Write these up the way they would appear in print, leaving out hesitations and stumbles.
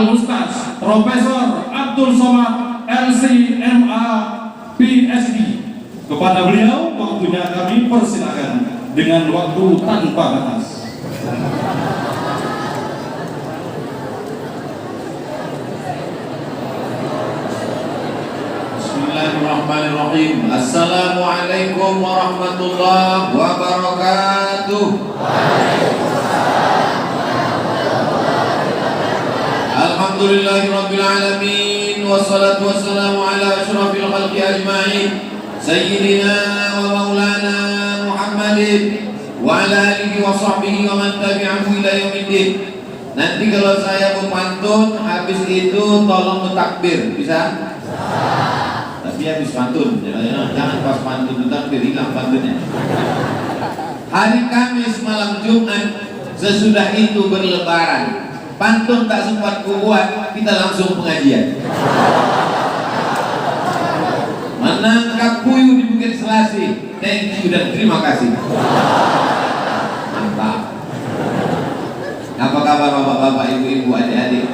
Al-Ustaz Profesor Abdul Somad LCMA PhD. Kepada beliau waktunya kami persilakan dengan waktu tanpa batas. Bismillahirrahmanirrahim. Assalamualaikum warahmatullahi wabarakatuh. Alhamdulillahirabbil alamin wassalatu wassalamu ala asyrafil khalqi ajma'in sayyidina wa maulana Muhammadin wa ala alihi wa sahbihi wa man tabi'ahu ila yaumiddin. Nanti kalau saya mau pantun, habis itu tolong takbir, bisa? Tapi habis pantun, jangan pas pantun takbir, hilang pantunnya. Hari Kamis malam Jumat, sesudah itu berlebaran. Pantun tak sempat kubuat, kita langsung pengajian. Menangkap puyuh di Bukit Selasih. Thank you dan terima kasih. Mantap. Apa kabar bapak-bapak, ibu-ibu, adik-adik?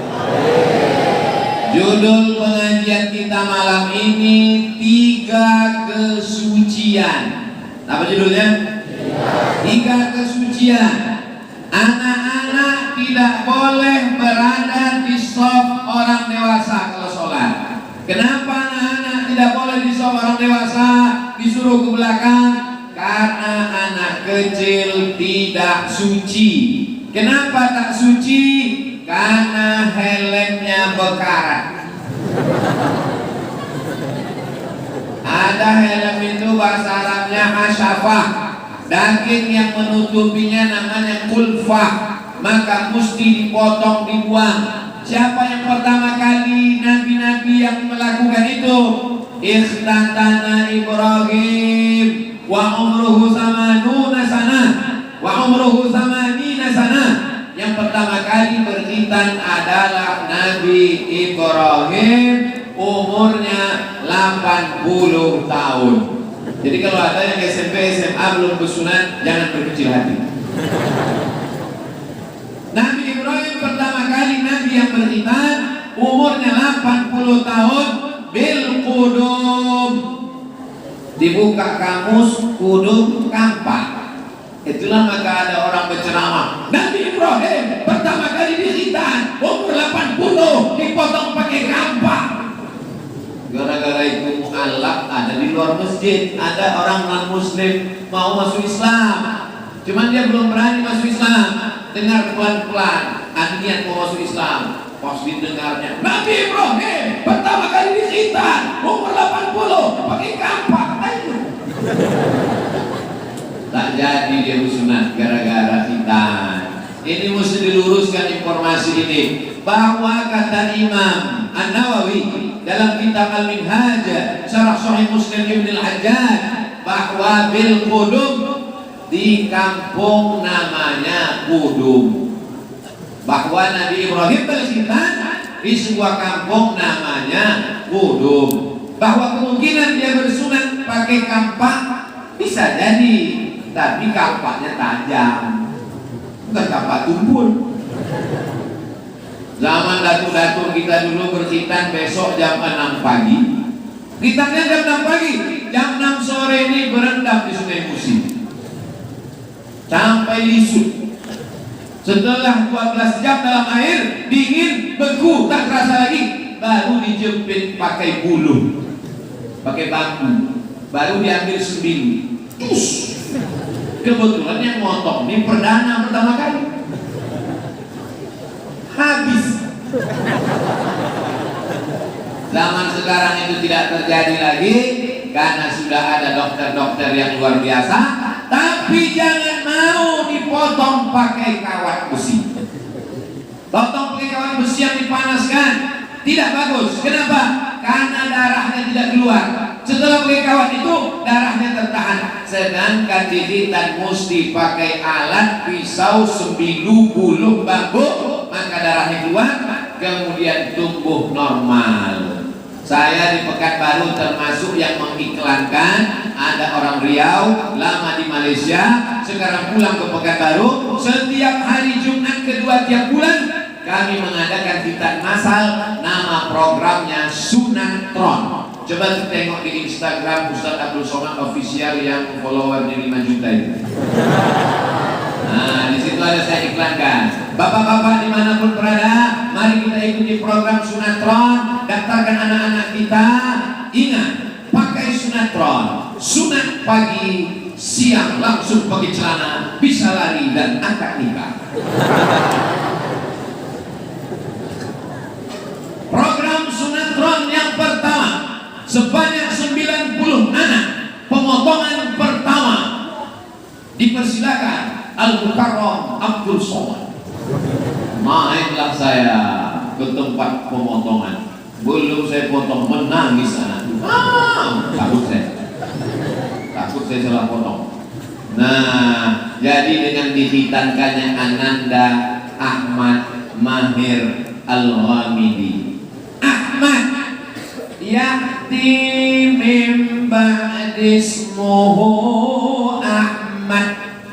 Judul pengajian kita malam ini 3 kesucian. Apa judulnya? 3 kesucian. Anak-anak tidak boleh berada di shaf orang dewasa kalau sholat. Kenapa anak-anak tidak boleh di shaf orang dewasa, disuruh ke belakang? Karena anak kecil tidak suci. Kenapa tak suci? Karena helmnya bekarat. Ada helm itu bahasa Arabnya asyafah, daging yang menutupinya namanya kulfah, maka mesti dipotong, dibuang. Siapa yang pertama kali nabi-nabi yang melakukan itu? Ikhtatana Ibrahim wa umruhu samanuna sana wa umruhu samanina sana. Yang pertama kali berkhitan adalah Nabi Ibrahim, umurnya 80 tahun. Jadi kalau ada yang SMP, SMA belum bersunat, jangan berkecil hati. Nabi Ibrahim pertama kali Nabi yang berkhitan, umurnya 80 tahun, bil qudum. Dibuka kamus, kudum, kampak. Itulah maka ada orang berceramah, Nabi Ibrahim pertama kali dikhitan, umur 80, dipotong pakai kampak. Gara-gara itu mu'allaf ada di luar masjid, ada orang non-muslim mau masuk Islam, cuman dia belum berani masuk Islam. Dengar pelan-pelan, niat mau masuk Islam. Pas didengarnya, Nabi Ibrahim pertama kali dikhitan, umur 80, pakai kampak. Ayo. Tak jadi dia bersunat gara-gara khitan. Ini mesti diluruskan informasi ini, bahwa kata Imam An-Nawawi dalam kitab Al-Minhaj Syarah Sahih Muslim Ibn Al-Hajjaj, bahwa bil qudum di kampung namanya Qudum, bahwa Nabi Ibrahim berkhitan di sebuah kampung namanya Qudum, bahwa kemungkinan dia bersunat pakai kampak bisa jadi, tapi kampaknya tajam, bukan kampak tumpul. Zaman datuk-datuk kita dulu berkhitan besok jam 6 pagi, khitannya jam 6 pagi, jam 6 sore ini berendam di Sungai Musi sampai lisut. Setelah 12 jam dalam air dingin, beku, tak terasa lagi, baru dijepit pakai bulu, pakai bambu, baru diambil sembilu. Kebetulan yang motong ini perdana pertama kali, habis. Zaman sekarang itu tidak terjadi lagi karena sudah ada dokter-dokter yang luar biasa. Tapi jangan mau dipotong pakai kawat besi. Potong pakai kawat besi yang dipanaskan tidak bagus. Kenapa? Karena darahnya tidak keluar. Setelah pakai kawat itu darahnya tertahan. Sedangkan jahitan mesti pakai alat pisau, sembilu, buluh, bambu, maka darahnya keluar, kemudian tumbuh normal. Saya di Pekanbaru termasuk yang mengiklankan. Ada orang Riau, lama di Malaysia, sekarang pulang ke Pekanbaru. Setiap hari Jumat kedua tiap bulan kami mengadakan khitan masal asal nama programnya Sunatron. Coba kita tengok di Instagram Ustaz Abdul Somad Official yang followernya 5 juta itu. Nah, di situ ada saya iklankan. Bapak-bapak dimanapun berada, mari kita ikuti program Sunatron. Daftarkan anak-anak kita. Ingat, pakai Sunatron. Sunat pagi, siang langsung pakai celana, bisa lari dan akad nikah. Program Sunatron yang pertama, sebanyak 90 anak, pemotongan pertama. Dipersilakan Al-Mukarram Abdul Somad. Naiklah saya ke tempat pemotongan. Belum saya potong, menangis anak. Takut saya salah potong. Nah, jadi dengan dihitankannya Ananda Ahmad Mahir Al-Ghamidi. Ahmad ya'ti min ba'dismuhu Ahmad,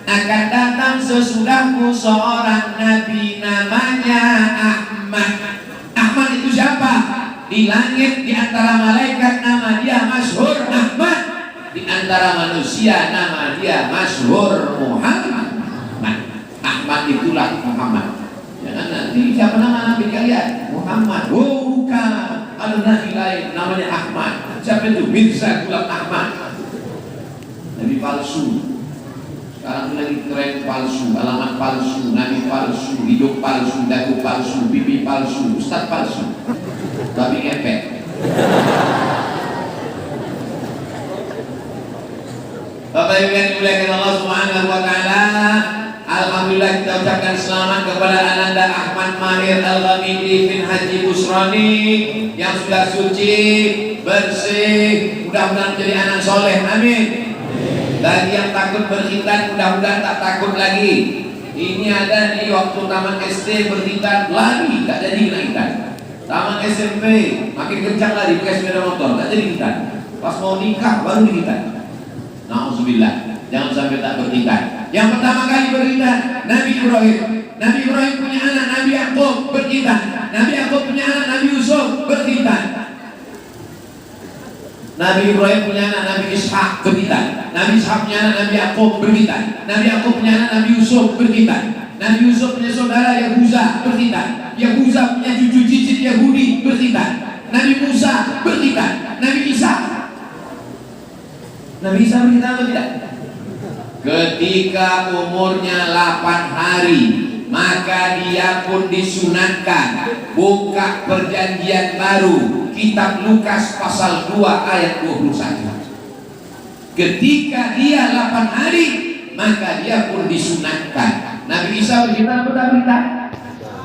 akan datang sesudahku seorang nabi namanya Ahmad. Ahmad itu siapa? Di langit di antara malaikat nama dia masyhur Ahmad, di antara manusia nama dia masyhur Muhammad. Ahmad itulah Muhammad. Jangan nanti siapa nama nabi kalian? Muhammad. Oh bukan, ada nabi lain namanya Ahmad. Siapa itu? Mirza Ghulam Ahmad. Nabi palsu. Sekarang lagi tren palsu, alamat palsu, nabi palsu, hidup palsu, dagu palsu, pipi palsu, ustaz palsu, tapi ngepek. Bapak Ibu yang dimuliakan Allah Subhanahu wa taala, alhamdulillah kita ucapkan selamat kepada Ananda Ahmad Mahir Al-Ghamidi bin Haji Busroni yang sudah suci, bersih, mudah-mudahan menjadi anak soleh, amin. Bagi yang takut berkhitan, mudah-mudahan tak takut lagi. Ini ada di waktu taman SD berkhitan, lari, tak jadi kena khitan. Taman SMP makin kencang lari pakai sepeda motor, tak jadi khitan. Pas mau nikah baru dikhitan. Nauzubillah, jangan sampai tak berkhitan. Yang pertama kali berkhitan Nabi Ibrahim. Nabi Ibrahim punya anak Nabi Yakub berkhitan. Nabi Yakub punya anak Nabi Yusuf berkhitan. Nabi Ibrahim punya anak Nabi Ishak berkhitan. Nabi Ishak punya anak Nabi Yakub berkhitan. Nabi Yakub punya anak Nabi Yusuf berkhitan. Nabi Yusuf punya saudara Yahuza berkhitan. Yahuza punya cucu cicit Yahudi berkhitan. Nabi Musa berkhitan. Nabi Isa. Nabi Isa berkhitan atau tidak? Ketika umurnya 8 hari, maka dia pun disunatkan. Buka perjanjian baru, Kitab Lukas pasal 2 ayat 21. Ketika dia 8 hari, maka dia pun disunatkan. Nabi Isa berkhitan atau tidak berkhitan?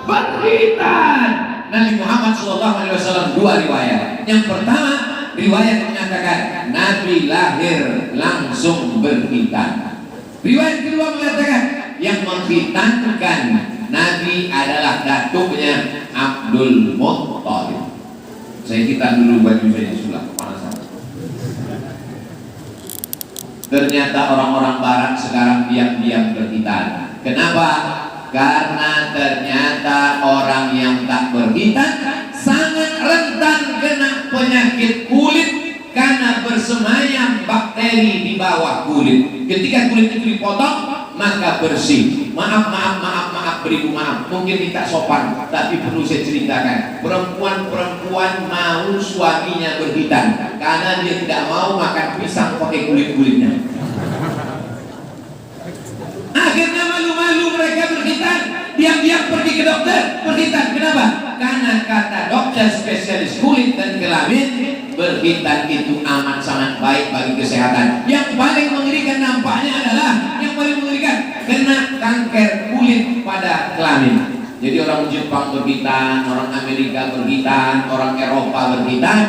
Berkhitan. Nabi Muhammad SAW 2 riwayat. Yang pertama, riwayat menyatakan Nabi lahir langsung berkhitan. Riwayat kedua mengatakan yang mengkhitankan Nabi adalah datuknya Abdul Muttalib. Saya khitan dulu baju saya sudah kepanasan. Ternyata orang-orang barat sekarang diam-diam berkhitan. Kenapa? Karena ternyata orang yang tak berkhitan sangat rentan kena penyakit kulit karena bersemayam bakteri di bawah kulit. Ketika kulit itu dipotong maka bersih. Maaf beribu maaf, mungkin tidak sopan, tapi perlu saya ceritakan. Perempuan mau suaminya berkhitan karena dia tidak mau makan pisang pakai kulit-kulitnya. Akhirnya malu-malu mereka berkhitan, diam-diam pergi ke dokter berkhitan. Kenapa? Karena kata dokter spesialis kulit dan kelamin, berkhitan itu amat sangat baik bagi kesehatan. Yang paling mengerikan nampaknya adalah yang paling mengerikan kena kanker kulit pada kelamin. Jadi orang Jepang berkhitan, orang Amerika berkhitan, orang Eropa berkhitan,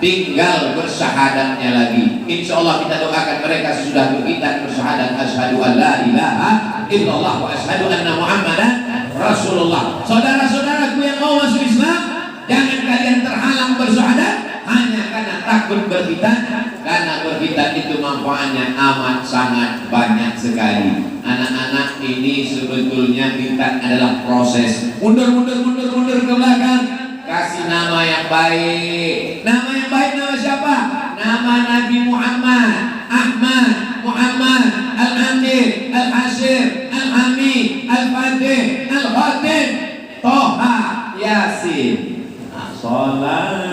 tinggal bersyahadatnya lagi. Insya Allah kita doakan mereka sudah berkhitan bersyahadat asyhadu an la ilaha illallah wa asyhadu anna Muhammadan Rasulullah. Saudara-saudaraku yang mau masuk Islam, jangan kalian terhalang bersyahadat hanya karena takut berkhitan, karena berkhitan itu manfaatnya amat sangat banyak sekali. Anak-anak ini sebetulnya khitan adalah proses mundur ke belakang, kasih nama yang baik. Nama yang baik nama siapa? Nama Nabi Muhammad, Ahmad, Muhammad, Al-Amir, Al-Hashir, Al-Ami, Al-Fatih, Al-Khatim, Toha, Yasin. Salatullah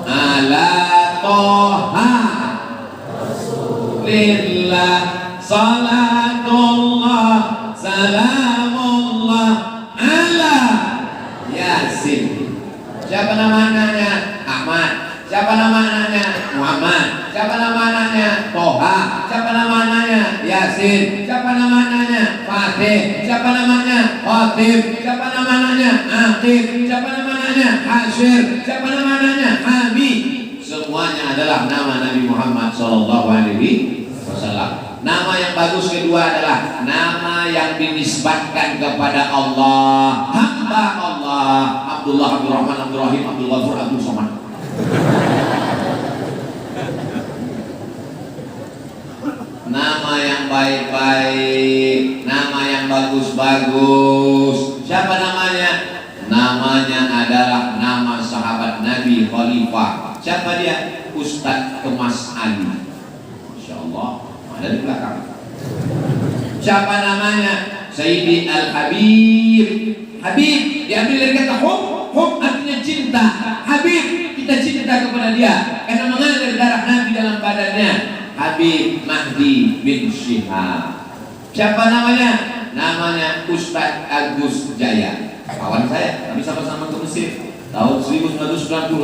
ala Toha Rasulillah, salatullah salamullah ala Yasin. Siapa nama anaknya? Ahmad. Siapa nama anaknya? Muhammad. Siapa nama anaknya? Toha. Siapa nama anaknya? Yasin. Siapa nama anaknya? Fatih. Siapa namanya? Khatib. Siapa nama anaknya? Aqib. Siapa nama anaknya? Hashir. Siapa nama anaknya? Ami. Semuanya adalah nama Nabi Muhammad SAW. Nama yang bagus kedua adalah nama yang dinisbatkan kepada Allah, hamba Allah, Abdullah, Abdurrahman, Abdurrahim, Abdul Ghafur, Abdul Somad. Nama yang baik-baik, nama yang bagus-bagus. Siapa namanya? Namanya adalah nama sahabat Nabi Khalifah. Siapa dia? Ustadz Kemas Ali. Masya Allah. Ada di belakang. Siapa namanya? Sayyidi Al-Habib. Habib diambil dari kata hub artinya cinta. Habib, kita cinta kepada dia karena mengalir darah Nabi dalam badannya. Habib Mahdi bin Syihab. Siapa namanya? Namanya Ustadz Agus Jaya. Kawan saya, kami sama-sama ke Mesir tahun 1998.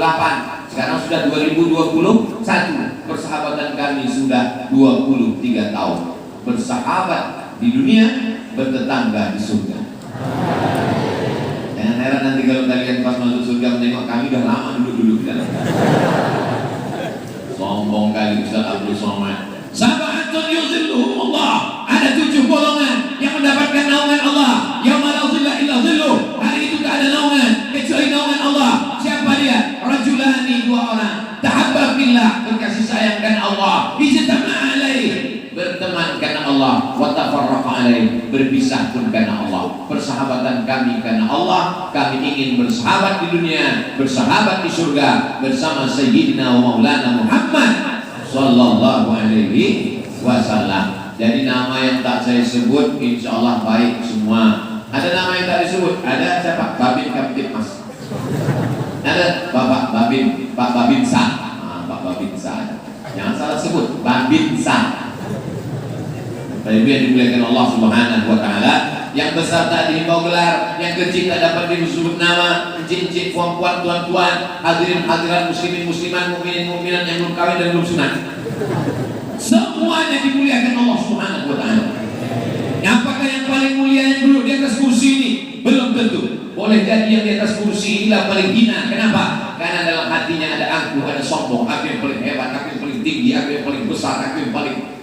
Sekarang sudah 2021. Persahabatan kami sudah 23 tahun. Bersahabat di dunia, bertetangga di surga. Jangan heran nanti kalau kalian pas masuk surga menengok kami udah lama duduk-duduk di dalam. Sombong kali Ustaz Abdul Somad. Sab'atun yuzilluhum Allah. Ada 7 golongan yang mendapatkan naungan Allah. Yauma la zilla illa zilluh. Hari itu tak ada naungan kecuali naungan Allah. Siapa dia? Rajulani, 2 orang. Tahabba billah, berkasih sayang karena Allah. Ijtama'a alaih, berteman karena Allah. Wa tafarraqa alaih, berpisah pun karena Allah. Persahabatan kami karena Allah. Kami ingin bersahabat di dunia, bersahabat di surga bersama Sayyidina wa Maulana Muhammad sallallahu alaihi wasallam. Jadi nama yang tak saya sebut insya Allah baik semua. Ada nama yang tak disebut? Ada siapa? Babin Kaptipmas. Ada Bapak Babin, Pak Babinsa. Pak Babinsa. Jangan salah sebut, Babinsa. Tapi yang dimuliakan Allah Subhanahu wa taala, yang besar tak dihimbau gelar, yang kecil tak dapat disebut nama, encik-encik, puan-puan, tuan-tuan, hadirin-hadirat, muslimin, muslimat, mukminin, mukminat yang belum kawin dan belum sunat. Semuanya dimuliakan Allah Subhanahu wa taala. Apakah yang paling mulia yang duduk di atas kursi ini? Belum tentu. Boleh jadi yang di atas kursi inilah paling hina. Kenapa? Karena dalam hatinya ada angkuh, ada sombong. Aku yang paling hebat, aku yang paling tinggi, aku yang paling besar, aku yang paling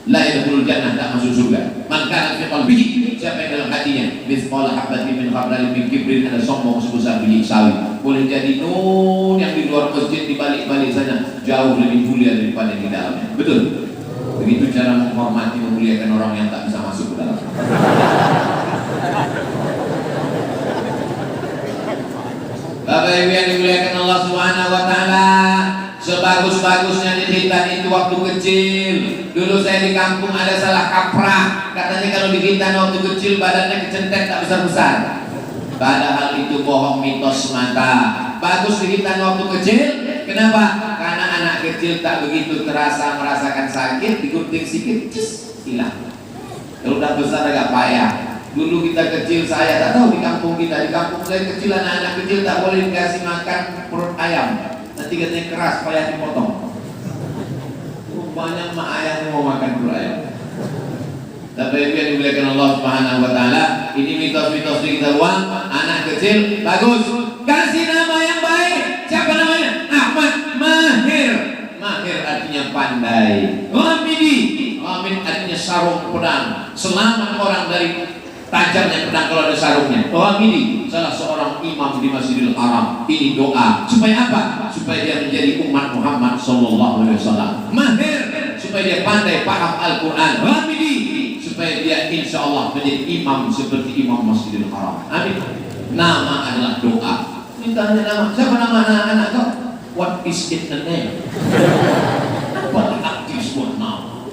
la yadkhulul jannah, tak masuk surga. Man kana fi qalbihi, siapa yang dalam hatinya mithqala habatin min khardalin min kibrin, ada sombong sebesar biji sawi. Boleh jadi nun yang di luar masjid, di balik-balik sana jauh lebih mulia daripada yang di dalamnya. Betul? Begitu cara menghormati, memuliakan orang yang tak bisa masuk ke dalam. Bapak Ibu yang dimuliakan Allah Subhanahu wa taala, sebagus-bagusnya dihitan itu waktu kecil. Dulu saya di kampung ada salah kaprah. Katanya kalau dihitan waktu kecil badannya kecentek, tak besar-besar. Padahal itu bohong, mitos semata. Bagus dihitan waktu kecil. Kenapa? Karena anak kecil tak begitu terasa merasakan sakit, digunting sedikit, hilang. Kalau udah besar agak payah. Dulu kita kecil, saya tak tahu di kampung kita. Di kampung saya kecil, anak-anak kecil tak boleh dikasih makan perut ayam. Nanti katanya keras, payah dipotong. Banyak mak ayam mau makan perut ayam. Tapi yang dimuliakan Allah Subhanahu wa taala, ini mitos-mitos di kita buang. Anak kecil bagus, kasih nama yang baik. Siapa namanya? Ahmad Mahir. Mahir artinya pandai. Ghamidi, ghamid artinya sarung pedang. Selamat orang dari tajamnya pedang kalau ada sarungnya. Ghamidi, salah seorang imam di Masjidil Haram. Ini doa supaya apa? Supaya dia menjadi umat Muhammad sallallahu alaihi wasallam. Mahir, supaya dia pandai paham Al-Qur'an. Ghamidi, supaya dia insya Allah menjadi imam seperti imam Masjidil Haram. Amin. Nama adalah doa. Mintanya nama. Siapa nama anak kau? What is it the name? Apa arti sebuah nama?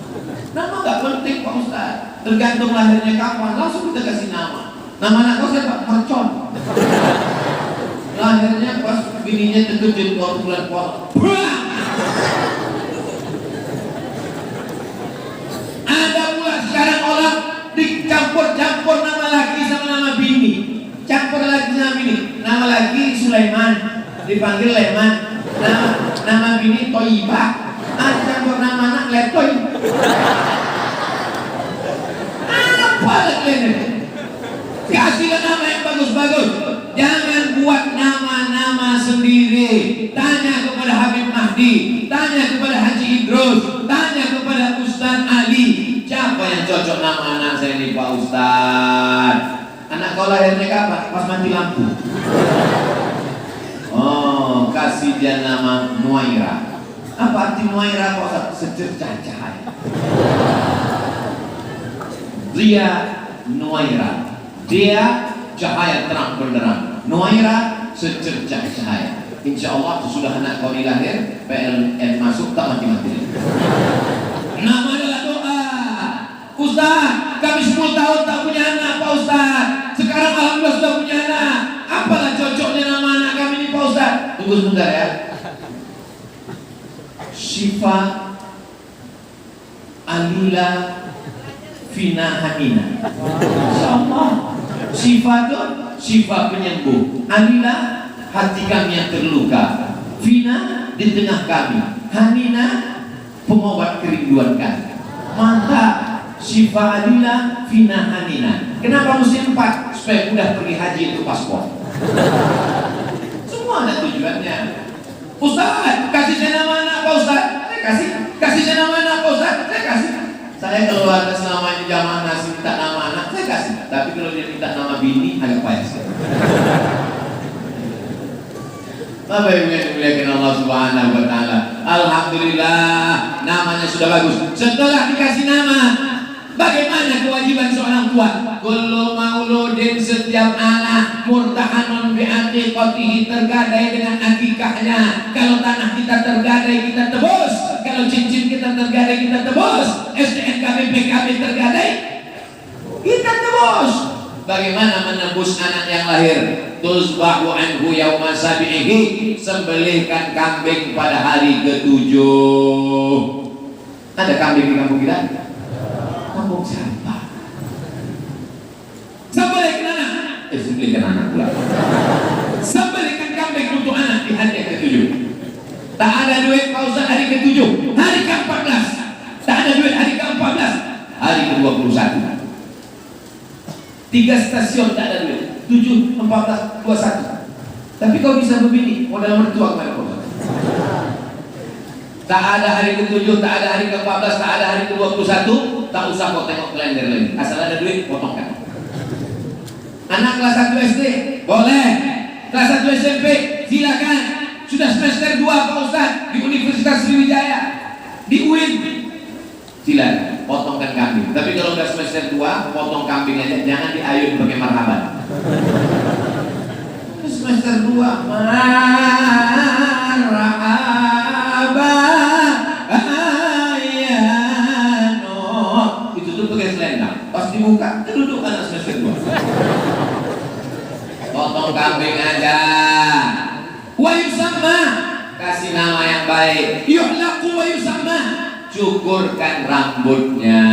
Nama gak penting Pak Ustaz. Tergantung lahirnya kapan, langsung kita kasih nama. Nama anak kau siapa? Mercon. Lahirnya pas bininya terkejut waktu bulan puasa. Ada pula sekarang orang dicampur-campur nama laki sama nama bini. Campur laki sama bini. Nama laki Sulaiman, dipanggil Leman. Nama bini Toibah. Campur nama anak Letoy. Apa lagi ini? Kasihlah nama yang bagus-bagus. Jangan buat nama-nama sendiri. Tanya kepada Habib Mahdi, tanya kepada Haji Idrus, tanya kepada Ustaz Ali. Siapa yang cocok nama anak saya ini Pak Ustaz? Anak kau lahirnya kapan? Pas mati lampu. Oh, kasih dia nama Nuaira. Apa arti Nuaira Pak Ustaz? Secercah cahaya. Dia Nuaira. Dia cahaya terang benderang. Nuaira secercah cahaya. Insya Allah sesudah anak kau lahir, PLN masuk tak mati-mati. Nama adalah doa. Ustaz, kami 10 tahun tak punya anak Pak Ustaz. Sekarang alhamdulillah sudah punya anak. Apalah cocoknya nama anak kami ini Pak Ustaz? Tunggu sebentar ya. Syifa Alila Fina Hanina. Insyaallah. Syifa itu Syifa penyembuh. Alila hati kami yang terluka. Fina di tengah kami. Hanina pengobat kerinduan kami. Mantap. Syifa Alila Fina Hanina. Kenapa mesti 4? Supaya mudah pergi haji itu paspor. Semua ada tujuannya. Ustaz, kasih saya nama anak Pak Ustaz. Saya kasih. Kasih saya nama anak Pak Ustaz. Saya kasih. Saya kalau ada selama ini jamaah nasi minta nama anak, saya kasih. Tapi kalau dia minta nama bini, agak payah sekali. Bapak Ibu yang dimuliakan Allah Subhanahu wa Ta'ala, alhamdulillah namanya sudah bagus. Setelah dikasih nama, bagaimana kewajiban seorang tua? Kullu mauludin, setiap anak murtahanun bi aqiqatihi, tergadai dengan akikahnya. Kalau tanah kita tergadai, kita tebus. Kalau cincin kita tergadai, kita tebus. STNK BPKB tergadai, kita tebus. Bagaimana menebus anak yang lahir? Tuzbahu anhu yauma sabihi, sembelihkan kambing pada hari ke-7. Ada kambing di kampung kita? Kampung siapa? Sembelihkan anak. Sembelihkan anak pula. Sembelihkan kambing untuk anak di hari ke-7. Tak ada duit Pak Ustaz hari ke-7, hari ke-14. Tak ada duit hari ke-14, hari ke-21. 3 stasiun tak ada duit. 7, 14, 21. Tapi kau bisa begini, modal mertua kemarin Pak Ustaz. Tak ada hari ke-7, tak ada hari ke-14, tak ada hari ke-21. Tak usah kau tengok kalender lagi. Asal ada duit, potongkan. Anak kelas 1 SD, boleh. Kelas 1 SMP, silakan. Sudah semester 2 Pak Ustaz di Universitas Sriwijaya, di UIN, silakan potongkan kambing. Tapi kalau udah semester 2, potong kambing aja, jangan diayun pakai marhaban. Semester 2 marhaban, itu tuh pakai selendang. Pas dibuka, duduk anak semester 2. Potong kambing aja. Wa yusamma, kasih nama yang baik. Yuhlaqu wa yusamma, cukurkan rambutnya.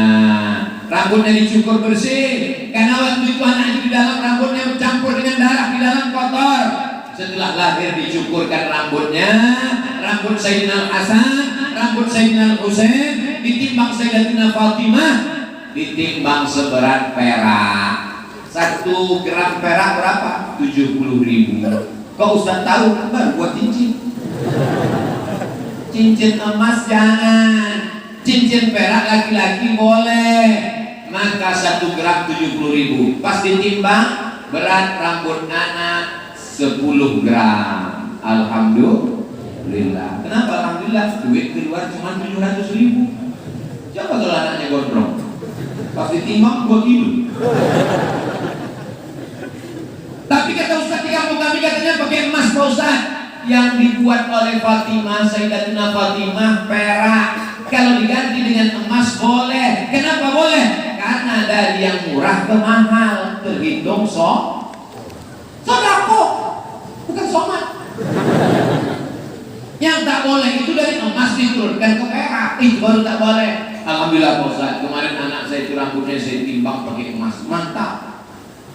Rambutnya dicukur bersih, karena waktu itu anak di dalam rambutnya bercampur dengan darah di dalam kotor. Setelah lahir dicukurkan rambutnya. Rambut Sayyidina Hasan, rambut Sayyidina Husain ditimbang Sayyidatina Fatimah, ditimbang seberat perak. 1 gram perak berapa? 70.000. Kau Ustaz tahu, baru buat cincin. Cincin emas jangan, cincin perak laki-laki boleh. Maka 1 gram 70.000. Pas ditimbang, berat rambut anak 10 gram. Alhamdulillah. Kenapa alhamdulillah? Duit keluar cuma 700.000. Coba kalau anaknya gondrong. Pas ditimbang 2 kilo. Tapi kata Ustaz di kampung kami katanya pakai emas Pak Ustaz. Yang dibuat oleh Fatimah, Sayyidatina Fatimah perak. Kalau diganti dengan emas boleh. Kenapa boleh? Karena dari yang murah ke mahal terhitung sodako, bukan somat. Yang tak boleh itu dari emas diturunkan ke perak, itu baru tak boleh. Alhamdulillah Pak Ustaz, kemarin anak saya itu rambutnya saya timbang pakai emas, mantap.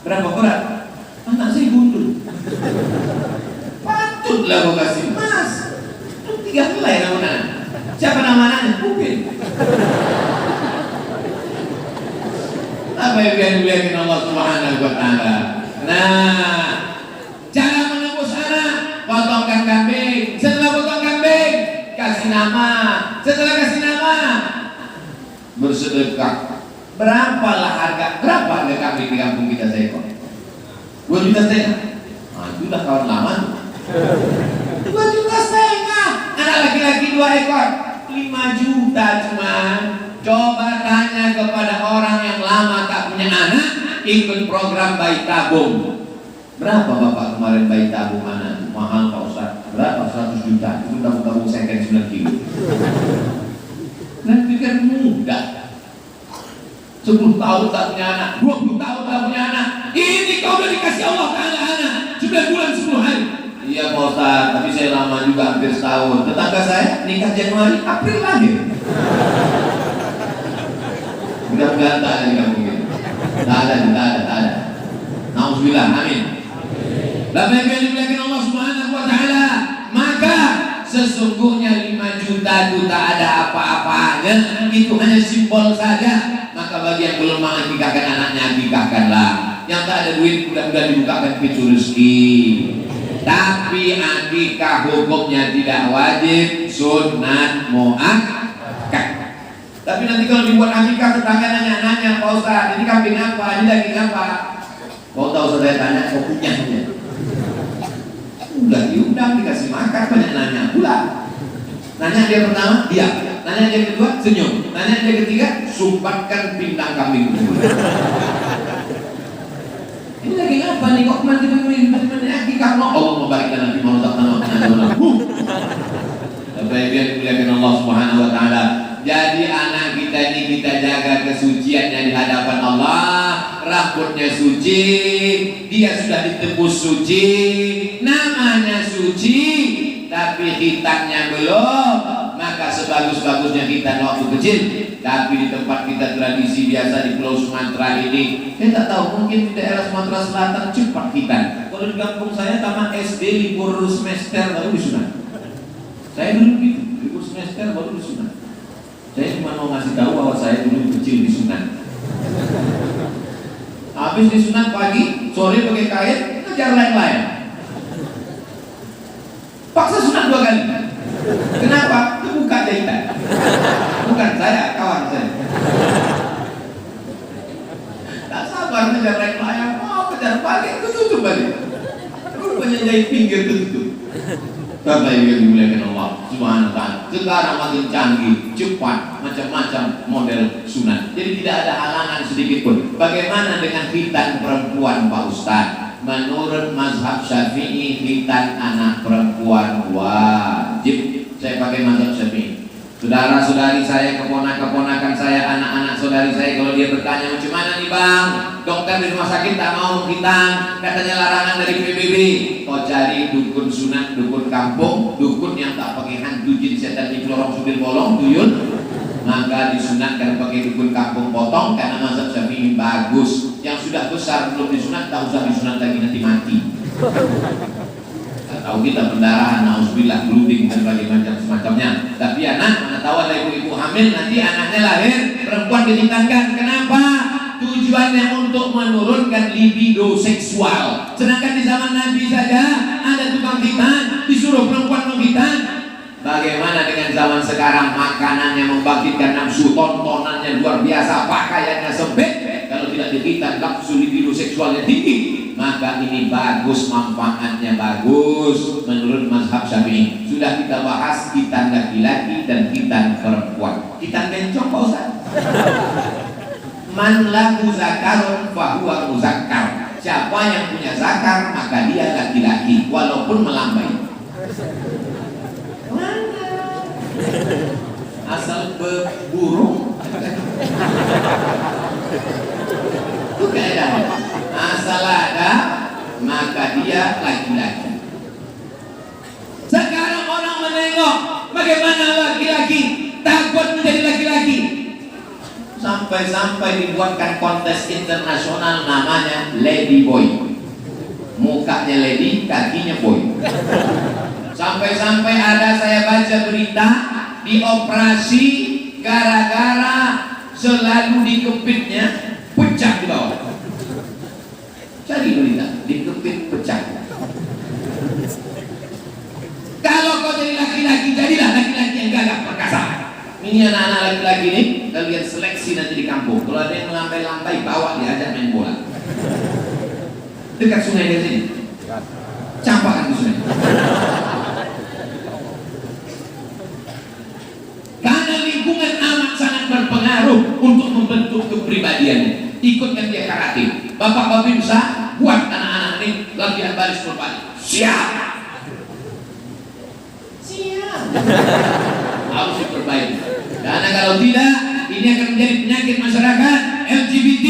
Berapa berat? Anak saya gundul. Patutlah gua kasih emas. Itu 3 helai namanya. Siapa nama anaknya? Pupin. Apa yang dimuliakan Allah Subhanahu wa taala. Nah, cara menembus anak, potongkan kambing. Setelah potong kambing, kasih nama. Setelah kasih nama, bersedekah. Berapa harga kambing di kampung kita seekor? 2,5 juta. Nah, itu udah kawan lama tuh. 2,5 juta. Anak laki-laki 2 ekor, 5 juta cuman. Coba tanya kepada orang yang lama tak punya anak, ikut program bayi tabung. Berapa bapak kemarin bayi tabung anak? Mahal Pak Ustaz. Berapa? 100 juta. Itu tabung second 9 kilo. Dan pikir mudah. 10 tahun tak punya anak, 20 tahun tak punya anak. Ini kau udah dikasih Allah Ta'ala anak 9 bulan 10 hari. Iya Pak Ustaz, tapi saya lama juga, hampir setahun. Tetangga saya nikah Januari, April lahir. Mudah-mudahan tak ada di kampung ini. Tak ada. Nauzubillah, amin. Bapak yang dimuliakan Allah Subhanahu wa taala, maka sesungguhnya 5 juta itu tak ada apa-apanya, itu hanya simbol saja. Maka bagi yang belum mengakikahkan anaknya, akikahkanlah. Yang tak ada duit, mudah-mudahan dibukakan pintu rezeki. Tapi akikah hukumnya tidak wajib, sunat muakkad. Tapi nanti kalau dibuat akikah, tetangga nanya-nanya, Pak Ustaz, ini kambing apa, ini daging apa? Kau tahu saya tanya, kau punyanya. Udah diundang, dikasih makan, banyak nanya pula. Nanya dia pertama, diam. Nanya dia kedua, senyum. Nanya dia ketiga, sumpatkan pindang kambing. Ini daging apa nih? Kok mandi akikah? Allah membaikkan Nabi Muhammad. Bapak yang dimuliakan Allah Subhanahu wa taala. Jadi anak kita ini kita jaga kesuciannya di hadapan Allah. Rambutnya suci, dia sudah ditebus suci, namanya suci, tapi hitamnya belum. Maka sebagus-bagusnya hitam waktu kecil, tapi di tempat kita tradisi biasa di Pulau Sumatera ini, saya tak tahu, mungkin di daerah Sumatera Selatan cepat hitam. Kalau di kampung saya taman SD libur semester baru disunat. Saya dulu gitu, libur semester baru disunat. Saya cuma mau ngasih tahu bahwa saya dulu kecil disunat. Habis disunat pagi, sore pakai kain, kejar lain-lain. Paksa sunat 2 kali. Kenapa? Itu buka jahitan. Bukan saya, kawan saya. Tak sabar kejar lain-lain, kejar balik, ketutup balik. Rupanya jahit pinggir ketutup. Bapak yang dimuliakan Allah Subhanahu wa taala. Sekarang makin canggih, cepat, macam-macam model sunat. Jadi tidak ada halangan sedikit pun. Bagaimana dengan khitan perempuan Pak Ustaz? Menurut mazhab Syafi'i, khitan anak perempuan wajib. Saya pakai mazhab Syafi'i. Saudara-saudari saya, keponakan saya, anak-anak saudari saya, kalau dia bertanya, macam mana nih bang? Dokter di rumah sakit tak mau menghitan, katanya larangan dari PBB. Kau cari dukun sunat, dukun kampung, dukun yang tak pakai hantu jin setan di lorong sudil bolong, tuyul. Maka disunatkan pakai dukun kampung potong, karena mazhab Syafi'i bagus. Yang sudah besar belum disunat, tak usah disunat lagi, nanti mati. Tahu kita pendarahan, nauzubillah, blooding dan macam semacamnya. Tapi anak, mana tahu ada ibu-ibu hamil nanti anaknya lahir perempuan dihitankan. Kenapa? Tujuannya untuk menurunkan libido seksual. Sedangkan di zaman Nabi saja ada tukang hitan, disuruh perempuan menghitan. Bagaimana dengan zaman sekarang? Makanannya membangkitkan nafsu, tontonannya luar biasa, pakaiannya sempit. Kalau tidak dihitan, nafsu libido seksualnya tinggi. Maka ini bagus, manfaatnya bagus menurut mazhab Syafi'i. Sudah kita bahas khitan laki-laki dan khitan perempuan. Khitan bencong Pak Ustaz? Man lahu zakarun fahuwa muzakkar. Siapa yang punya zakar maka dia laki-laki walaupun melambai. Mana? Asal berburu. Itu keadaan. Asal ada maka dia laki-laki. Sekarang orang menengok bagaimana laki-laki takut menjadi laki-laki. Sampai-sampai dibuatkan kontes internasional namanya Lady Boy. Mukanya lady, kakinya boy. Sampai-sampai ada saya baca berita dioperasi gara-gara selalu dikepitnya pecah di bawah. Cari berita, dikepit pecah. Kalau kau jadi laki-laki, jadilah laki-laki yang gagah perkasa. Ini anak-anak laki-laki ini kalian seleksi nanti di kampung. Kalau ada yang melambai-lambai, bawa diajak main bola. Dekat sungai di sini. Campakkan di sungai. Karena lingkungan amat sangat berpengaruh untuk membentuk kepribadiannya. Ikutkan dia karate. Bapak-bapak bisa buat anak-anak ini latihan baris berbalik. Siap. Siap. Harus diperbaiki. Karena kalau tidak, ini akan menjadi penyakit masyarakat LGBT.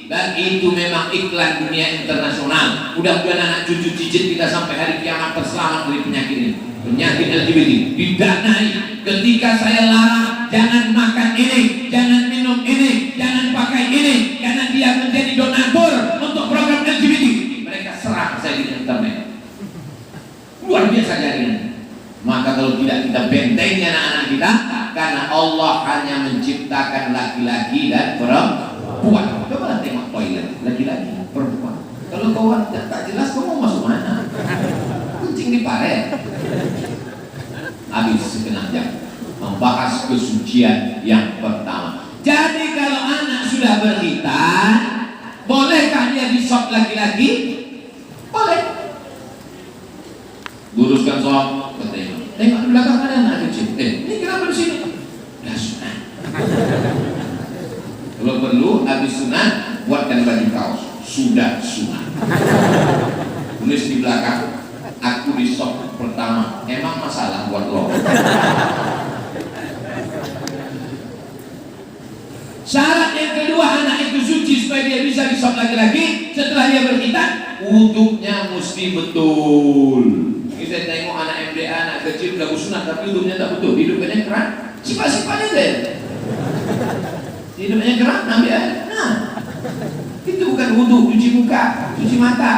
Dan itu memang iklan dunia internasional. Mudah-mudahan anak cucu cicit kita sampai hari kiamat terselamat dari penyakit ini. Penyakit LGBT didanai. Ketika saya larang, jangan makan ini, jangan minum ini, jangan pakai ini, karena dia menjadi donatur untuk program LGBT. Mereka serah saya di internet. Luar biasa jaringan. Maka kalau tidak kita bentengi anak-anak kita, karena Allah hanya menciptakan laki-laki dan perempuan. Coba tengok toilet, laki-laki, perempuan. Kalau kau tak jelas, kau mau masuk mana? Kucing di paret. Habis sekenap jam membahas kesucian yang pertama. Jadi kalau anak sudah berkhitan, bolehkah dia disop laki-laki? Boleh. Luruskan soal, tengok di belakang ada anak kecil. Ini kenapa di sini? Dah sunat. Kalau perlu habis sunat, buatkan baju kaos. Sudah sunat. Tulis di belakang, aku di sop pertama. Emang masalah buat lo? Syarat yang kedua, anak itu suci supaya dia bisa disop laki-laki. Setelah dia berkhitan, wuduknya mesti betul. Ini saya tengok anak MDA, anak kecil udah sunat tapi hidupnya tak betul. Hidupnya keran, sifat-sifatnya deh. Hidupnya keran, ambil air. Nah, itu bukan wudhu, cuci muka, cuci mata.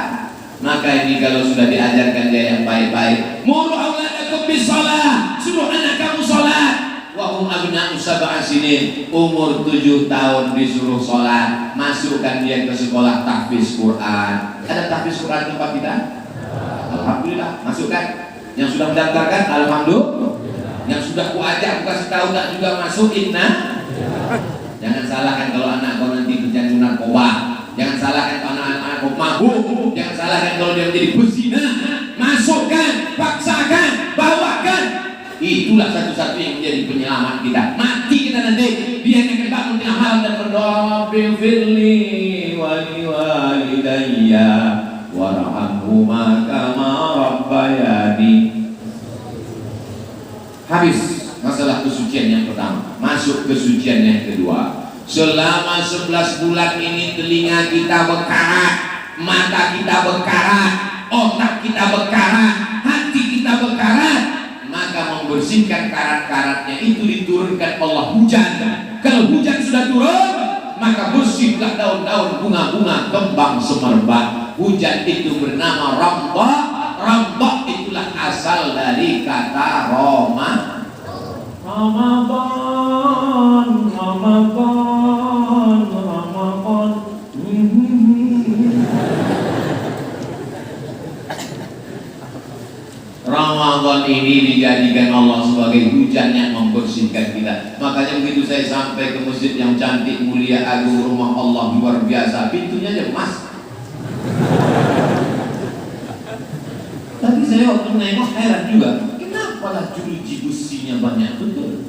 Maka ini kalau sudah diajarkan dia yang baik-baik, muru auladakum bis-shalah, suruh anak kamu sholat. Wa hum abna'u sab'a sinin, umur 7 tahun disuruh sholat. Masukkan dia ke sekolah tahfiz Quran. Ada tahfiz Quran tempat kita? Alhamdulillah, masukkan. Yang sudah mendaftarkan, alhamdulillah. Yang sudah kuajak, kasih tahu tak juga masuk, inna. Jangan salahkan kalau anak kau nanti pecandu narkoba. Jangan salahkan kalau anak-anak kau mabuk. Jangan salahkan kalau dia menjadi pezina. Masukkan, paksakan, bawakan. Itulah satu-satunya yang menjadi penyelamat kita. Mati kita nanti, dia yang akan bangun tengah malam dan berdoa, "Firli wali walidayya warhamhuma kama rabbayani." Habis masalah kesucian yang pertama, masuk kesucian yang kedua. Selama 11 bulan ini telinga kita bekarat, mata kita bekarat, otak kita bekarat, hati kita bekarat. Maka membersihkan karat-karatnya itu diturunkan Allah hujan. Kalau hujan sudah turun, maka bersihlah daun-daun bunga-bunga kembang semerbak. Hujan itu bernama Ramdah. Ramdah itulah asal dari kata Roma. Ramadan, Ramadan, Ramadan. Ramadan ini dijadikan Allah sebagai hujan yang membersihkan kita. Makanya begitu saya sampai ke masjid yang cantik, mulia, agung, rumah Allah luar biasa, pintunya aja emas. Tapi saya waktu nengok heran juga, kenapa lah jeruji besinya banyak betul?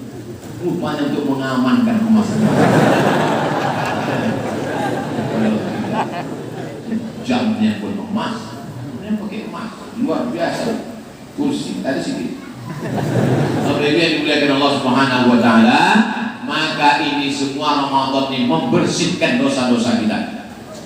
Rupanya untuk mengamankan emas. Jamnya pun emas, ini pakai emas, luar biasa. Kursi, tadi sedikit. Bapak Ibu yang dimuliakan Allah Subhanahu wa Ta'ala, maka ini semua Ramadan ini membersihkan dosa-dosa kita.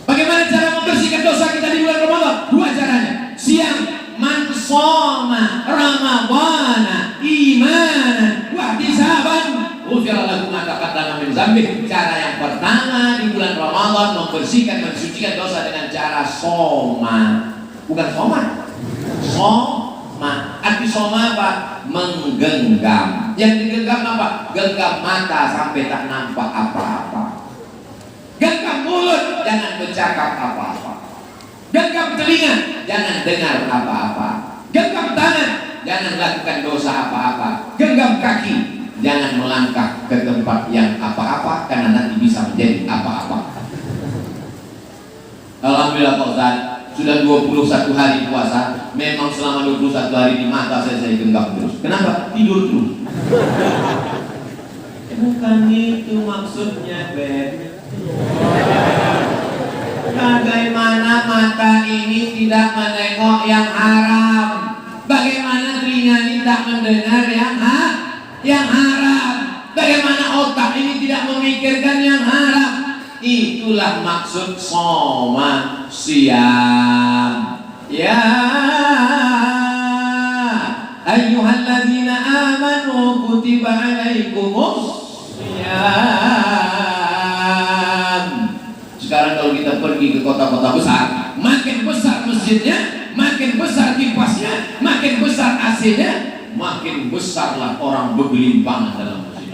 Bagaimana cara membersihkan dosa kita di bulan Ramadan? Dua caranya. Siang, man shoma Ramadana imanan wa ihtisaban ghufira lahu ma taqaddama min dzambih. Cara yang pertama di bulan Ramadan membersihkan, mensucikan dosa dengan cara soma. Bukan soma. Soma. Arti soma apa? Menggenggam. Yang digenggam apa? Genggam mata sampai tak nampak apa-apa. Genggam mulut, jangan bercakap apa-apa. Genggam telinga, jangan dengar apa-apa. Genggam tangan, jangan lakukan dosa apa-apa. Genggam kaki, jangan melangkah ke tempat yang apa-apa, karena nanti bisa menjadi apa-apa. Alhamdulillah Pak Ustaz, sudah 21 hari puasa. Memang selama 21 hari di mata saya genggam terus. Kenapa? Tidur terus. Bukan itu maksudnya, Beb. Bagaimana mata ini tidak menengok yang haram? Bagaimana telinga ini tidak mendengar yang haram? Bagaimana otak ini tidak memikirkan yang haram? Itulah maksud shoma, siam. Ya ayyuhalladzina amanu kutiba alaikumus syiyam. Sekarang kalau kita pergi ke kota-kota besar, makin besar masjidnya, makin besar kipasnya, makin besar AC-nya, makin besarlah orang bergelimpangan dalam masjid.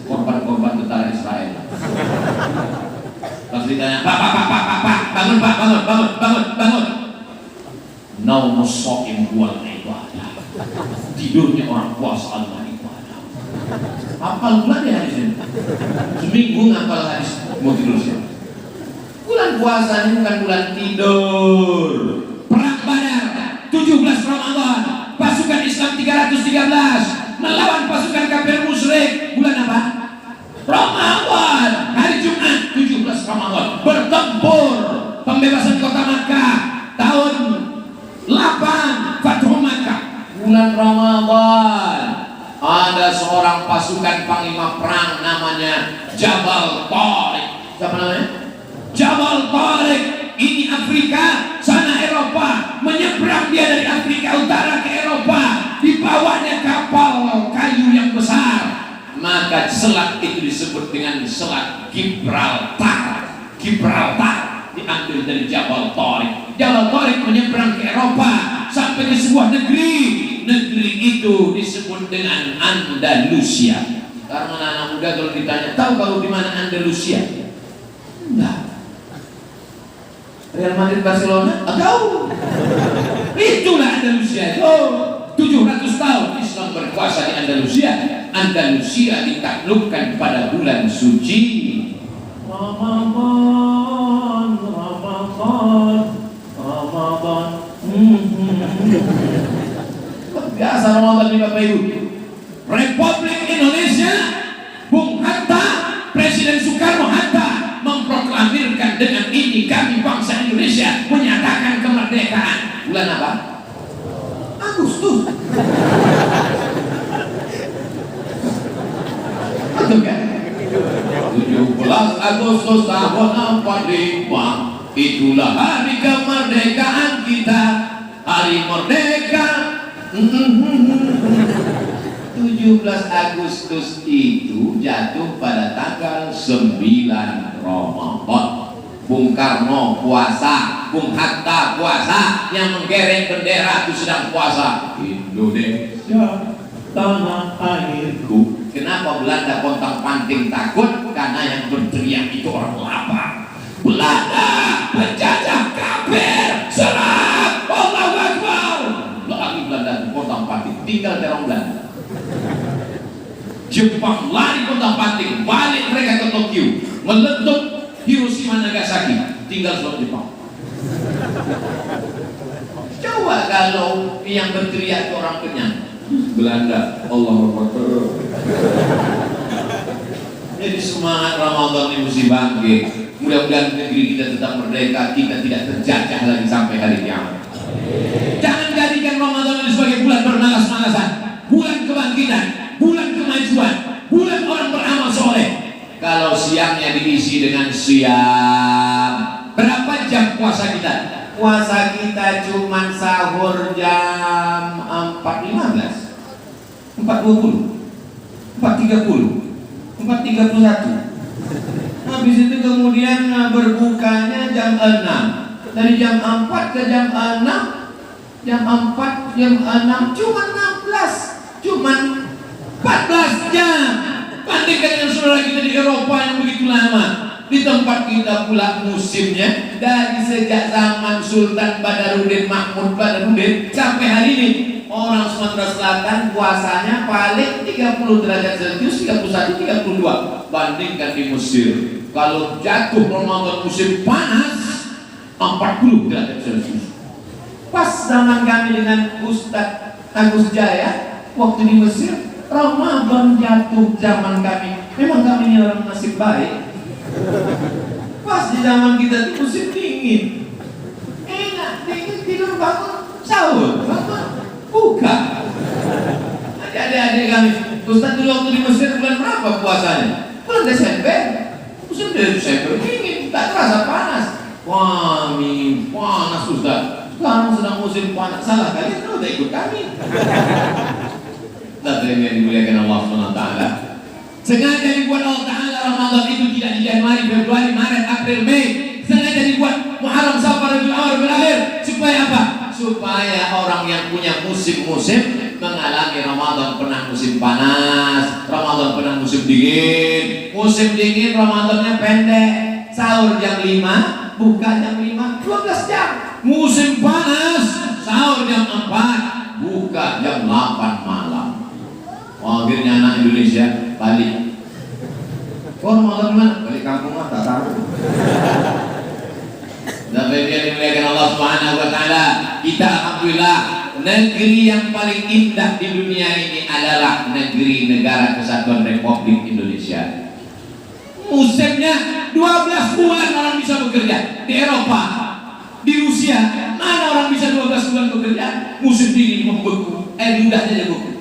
Korban-korban tentara Israel. Pas ditanya, Pak, bangun Pak, bangun. Naumus sha'im wal ibadah. Tidurnya orang puasa Allah ibadah. Hafal bulan ya hadis ini. Seminggu ngapal hadis mau tidur siapa? Bulan puasa ini bukan bulan tidur. Perang Badar 17 Ramadan, pasukan Islam 313 melawan pasukan kafir musyrik. Bulan apa? Ramadan. Hari Jumat 17 Ramadan bertempur pembebasan kota Makkah. Tahun 8 Fathu Makkah. Bulan Ramadan ada seorang pasukan panglima perang namanya Jabal Tariq. Siapa namanya? Jabal Tariq. Ini Afrika, sana Eropa. Menyeberang dia dari Afrika Utara ke Eropa. Di bawahnya kapal kayu yang besar. Maka selat itu disebut dengan selat Gibraltar. Gibraltar diambil dari Jabal Tariq. Jabal Tariq menyeberang ke Eropa sampai ke sebuah negeri. Negeri itu disebut dengan Andalusia. Karena anak muda kalau ditanya, tahu kalau di mana Andalusia? Enggak. Real Madrid Barcelona? Tahu. Itulah Andalusia. 700 tahun Islam berkuasa di Andalusia. Andalusia ditaklukkan pada bulan suci Ramadan. Biasa Ramadan di Bapak Ibu. Republik Indonesia, Bung Hatta, Presiden Soekarno-Hatta memproklamirkan dengan ini kami bangsa Indonesia menyatakan kemerdekaan. Bulan apa? Agustus. Betul kan? 17 Agustus tahun 45. Itulah hari kemerdekaan kita. Hari merdeka. 17 Agustus itu jatuh pada tanggal 9 Ramadan. Bung Karno puasa, Bung Hatta puasa, yang menggereng bendera itu sedang puasa. Indonesia tanah airku. Kenapa Belanda pontang-panting takut? Karena yang berteriak itu orang lapar. Belanda penjajah kafir, serang, Allahu Akbar. Lagi Belanda pontang-panting, tinggal terong Belanda. Jepang lari pontang-panting, balik mereka ke Tokyo, meletup Hiroshima Nagasaki, tinggal seluruh Jepang. Coba kalau yang berteriak itu orang kenyang, Belanda, Allahu Akbar. Jadi semangat Ramadan ini mesti bangkit. Mudah-mudahan negeri kita tetap merdeka, kita tidak terjajah lagi sampai hari kiamat. Jangan jadikan Ramadan ini sebagai bulan bermalas-malasan, bulan kebangkitan, bulan kemajuan, bulan orang beramal soleh. Kalau siangnya diisi dengan siam, berapa jam puasa kita? Puasa kita cuma sahur jam 4.15, 4.20, 4.30, 4.31. Habis itu kemudian berbukanya jam 6. Dari jam 4 ke jam 6, jam 4, jam 6 cuma 16, cuma 14 jam. Bandingkan dengan saudara kita di Eropa yang begitu lama. Di tempat kita pula musimnya dari sejak zaman Sultan Badarudin Mahmud Badarudin sampai hari ini. Orang Sumatera Selatan puasanya paling 30 derajat Celcius, 31, 32. Bandingkan di Mesir, kalau jatuh Ramadan musim panas 40 derajat Celcius. Pas zaman kami dengan Ustadz Agus Jaya waktu di Mesir, Ramadan jatuh zaman kami. Memang kami ini orang nasib baik. Pas di zaman kita itu musim dingin, enak, dingin, tidur bangun, sahur, bangun, buka. Adik-adik kami, Ustaz dulu waktu di Mesir bulan berapa puasanya? Bulan Desember. Musim Desember dingin, tak terasa panas. Wah, panas Ustaz. Sekarang sedang musim panas, salah kali kalau tak ikut kami. Dan yang dimuliakan Allah SWT, sengaja dibuat Allah Ta'ala Ramadan itu tidak di Januari, Februari, Maret, April, Mei. Sengaja dibuat Muharram, Safar, Rabiul Awal, Rabiul Akhir. Supaya apa? Supaya orang yang punya musim-musim mengalami Ramadan pernah musim panas, Ramadan pernah musim dingin. Musim dingin Ramadannya pendek, sahur jam 5, buka jam 5, 12 jam. Musim panas, sahur jam 4, buka jam 8 malam. Akhirnya anak Indonesia balik. Oh, Ramadan mana? Balik kampung mah tak tahu. Dan yang dimuliakan Allah Subhanahu wa taala, kita alhamdulillah negeri yang paling indah di dunia ini adalah negeri negara kesatuan Republik Indonesia. Musimnya 12 bulan orang bisa bekerja. Di Eropa, di Rusia, mana orang bisa 12 bulan bekerja? Musim dingin membeku, air ludahnya beku.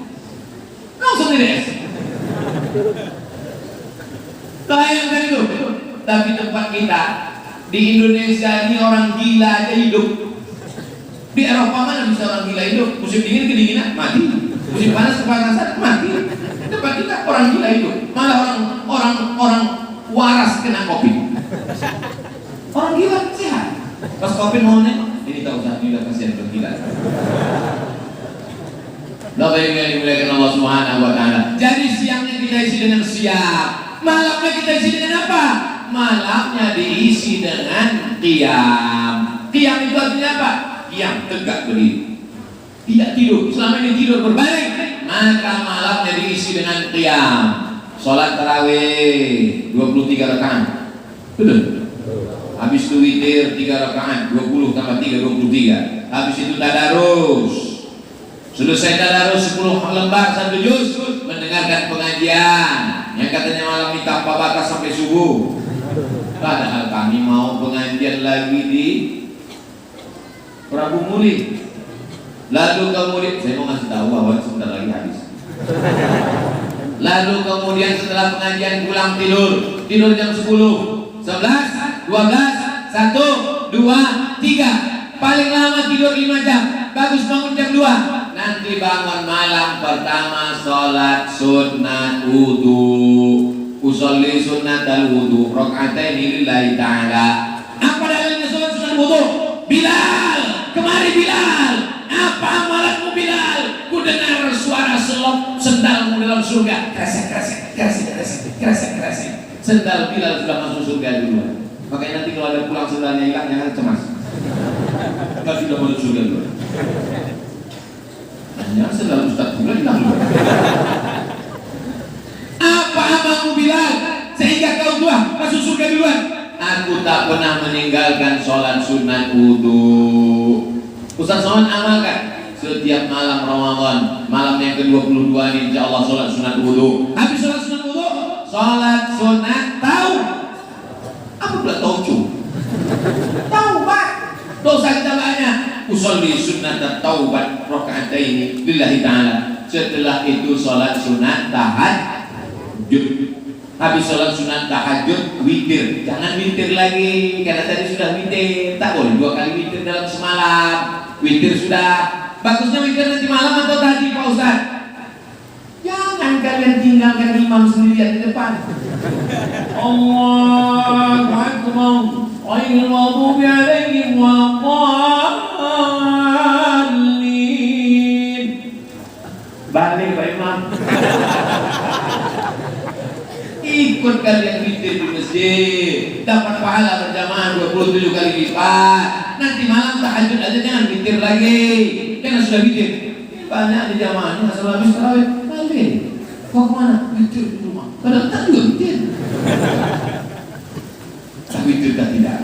Langsung dires. Bayangkan itu. Tapi tempat kita di Indonesia ini orang gila aja hidup. Di Eropa mana bisa orang gila hidup? Musim dingin kedinginan mati, musim panas kepanasan mati. Tempat kita orang gila hidup. Malah orang waras kena COVID. Orang gila sehat. Pas COVID mau ini tak usah, ini udah kasihan orang gila. Bapak Ibu yang dimuliakan Allah Subhanahu wa taala. Jadi siangnya kita isi dengan siap, malamnya kita isi dengan apa? Malamnya diisi dengan qiyam. Qiyam itu artinya apa? Qiyam, tegak berdiri, tidak tidur. Selama ini tidur berbaring, maka malamnya diisi dengan qiyam. Salat tarawih 23 rakaat. Betul. Habis itu witir 3 rakaat, 20 tambah 3 23. Habis itu tadarus. Selesai tadarus 10 lembar 1 juz, mendengarkan pengajian yang katanya malam ini tanpa batas sampai subuh. Padahal kami mau pengajian lagi di Prabu Muli. Lalu kemudian saya mau ngasih tahu bahwa sebentar lagi habis. Lalu kemudian setelah pengajian pulang tidur jam 10, 11, 12, 1, 2, 3. Paling lama tidur 5 jam. Bagus bangun jam 2. Nanti bangun malam pertama sholat sunnat wudu. Usolli sunnat al-wudu rakaataini lillahi ta'ala. Apa dalilnya sholat sunnat wudu? Bilal, kemari Bilal. Apa amalanmu Bilal? Ku dengar suara selop sendalmu dalam surga. Kresek, kresek, kresek, kresek, kresek, kresek. Sendal Bilal sudah masuk surga dulu. Makanya nanti kalau ada pulang sendalnya hilang jangan cemas. Kita sudah masuk surga dulu. Hanya sendal Ustaz Bilal hilang dulu. Apa amalmu Bilal sehingga kau tua masuk surga duluan? Aku tak pernah meninggalkan sholat sunat wudu. Ustaz Somad amalkan setiap malam Ramadan, malam yang ke-22 ini insya Allah sholat sunat wudu. Habis sholat sunat wudu, salat sunat apa pula taucu? Taubat. Dosa kita banyak. Usolli sunnat taubat rakaataini lillahi ta'ala. Setelah itu salat sunat tahajud. Habis salat sunat tahajud witir. Jangan witir lagi karena tadi sudah witir. Tak boleh 2 kali witir dalam semalam. Witir sudah. Bagusnya witir nanti malam atau tadi Pak Ustaz? Jangan kalian tinggalkan imam sendirian di depan. Allahu Akbar. Ghairil maghdubi 'alaihim waladdallin. Balik Pak Imam. Ikut kalian witir di masjid, dapat pahala berjamaah 27 kali lipat. Nanti malam tahajud aja, jangan witir lagi. Karena sudah witir. Banyak di jamaahnya asal habis tarawih. Balik. Kau kemana? Witir di rumah. Padahal tak juga witir. Tapi witir tidak.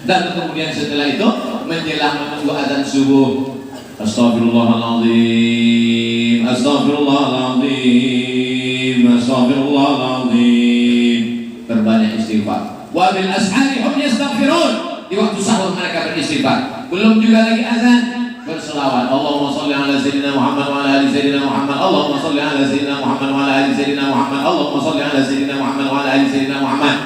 Dan kemudian setelah itu menjelang menunggu azan subuh. Astagfirullahaladzim, astagfirullahaladzim, astagfirullahaladzim. Berbanyak istighfar. Wa bil ashari hum yastaghfirun. Di waktu sahur mereka beristighfar. Belum juga lagi azan, berselawat. Allahumma shalli ala sayyidina Muhammad wa ala ali sayyidina Muhammad. Allahumma shalli ala sayyidina Muhammad wa ala ali sayyidina Muhammad. Allahumma shalli ala sayyidina Muhammad wa ala ali sayyidina Muhammad.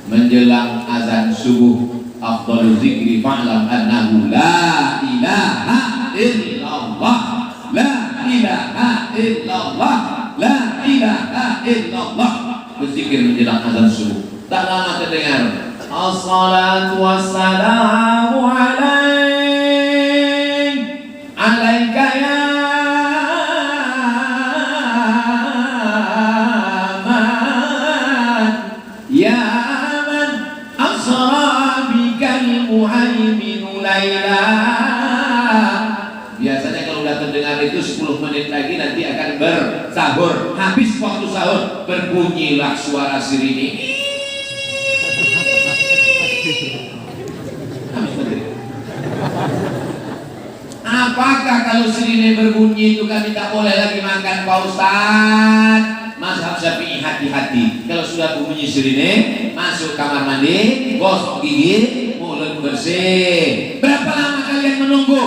Menjelang azan subuh, afdalul zikri fa'lam annahu la ilaha illallah, la ilaha illallah, la ilaha illallah. Berzikir menjelang azan subuh. Tak lama terdengar as-salatu wassalamu alaika ya man, ya man asra bikal muhaiminu laila. Biasanya kalau udah terdengar itu 10 menit lagi nanti akan bersahur. Habis waktu sahur berbunyilah suara sirine. Apakah kalau sirine berbunyi itu kami tak boleh lagi makan Pak Ustaz? Mazhab Syafi'i hati-hati. Kalau sudah berbunyi sirine, masuk kamar mandi, gosok gigi, mulut bersih. Berapa lama kalian menunggu?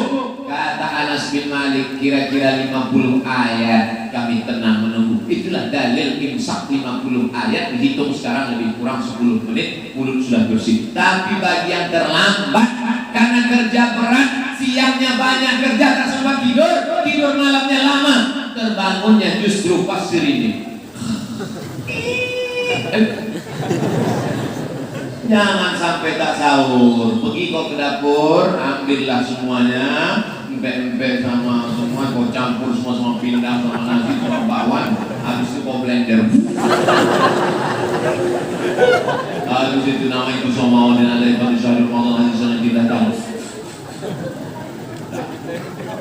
Kata Anas bin Malik, kira-kira 50 ayat kami tenang menunggu. Itulah dalil imsak 50 ayat. Dihitung sekarang lebih kurang 10 menit, mulut sudah bersih. Tapi bagi yang terlambat karena kerja berat, siangnya banyak kerja, tak sempat tidur, tidur malamnya lama, terbangunnya justru pasir ini. Jangan sampai tak sahur. Pergi kau ke dapur, ambillah semuanya, empek-empek sama semua, kau campur semua pindang sama nasi sama bakwan. Habis itu kau blender. Habis itu nama itu sama dan ada yang syahrul Ramadan hadis yang kita tahu.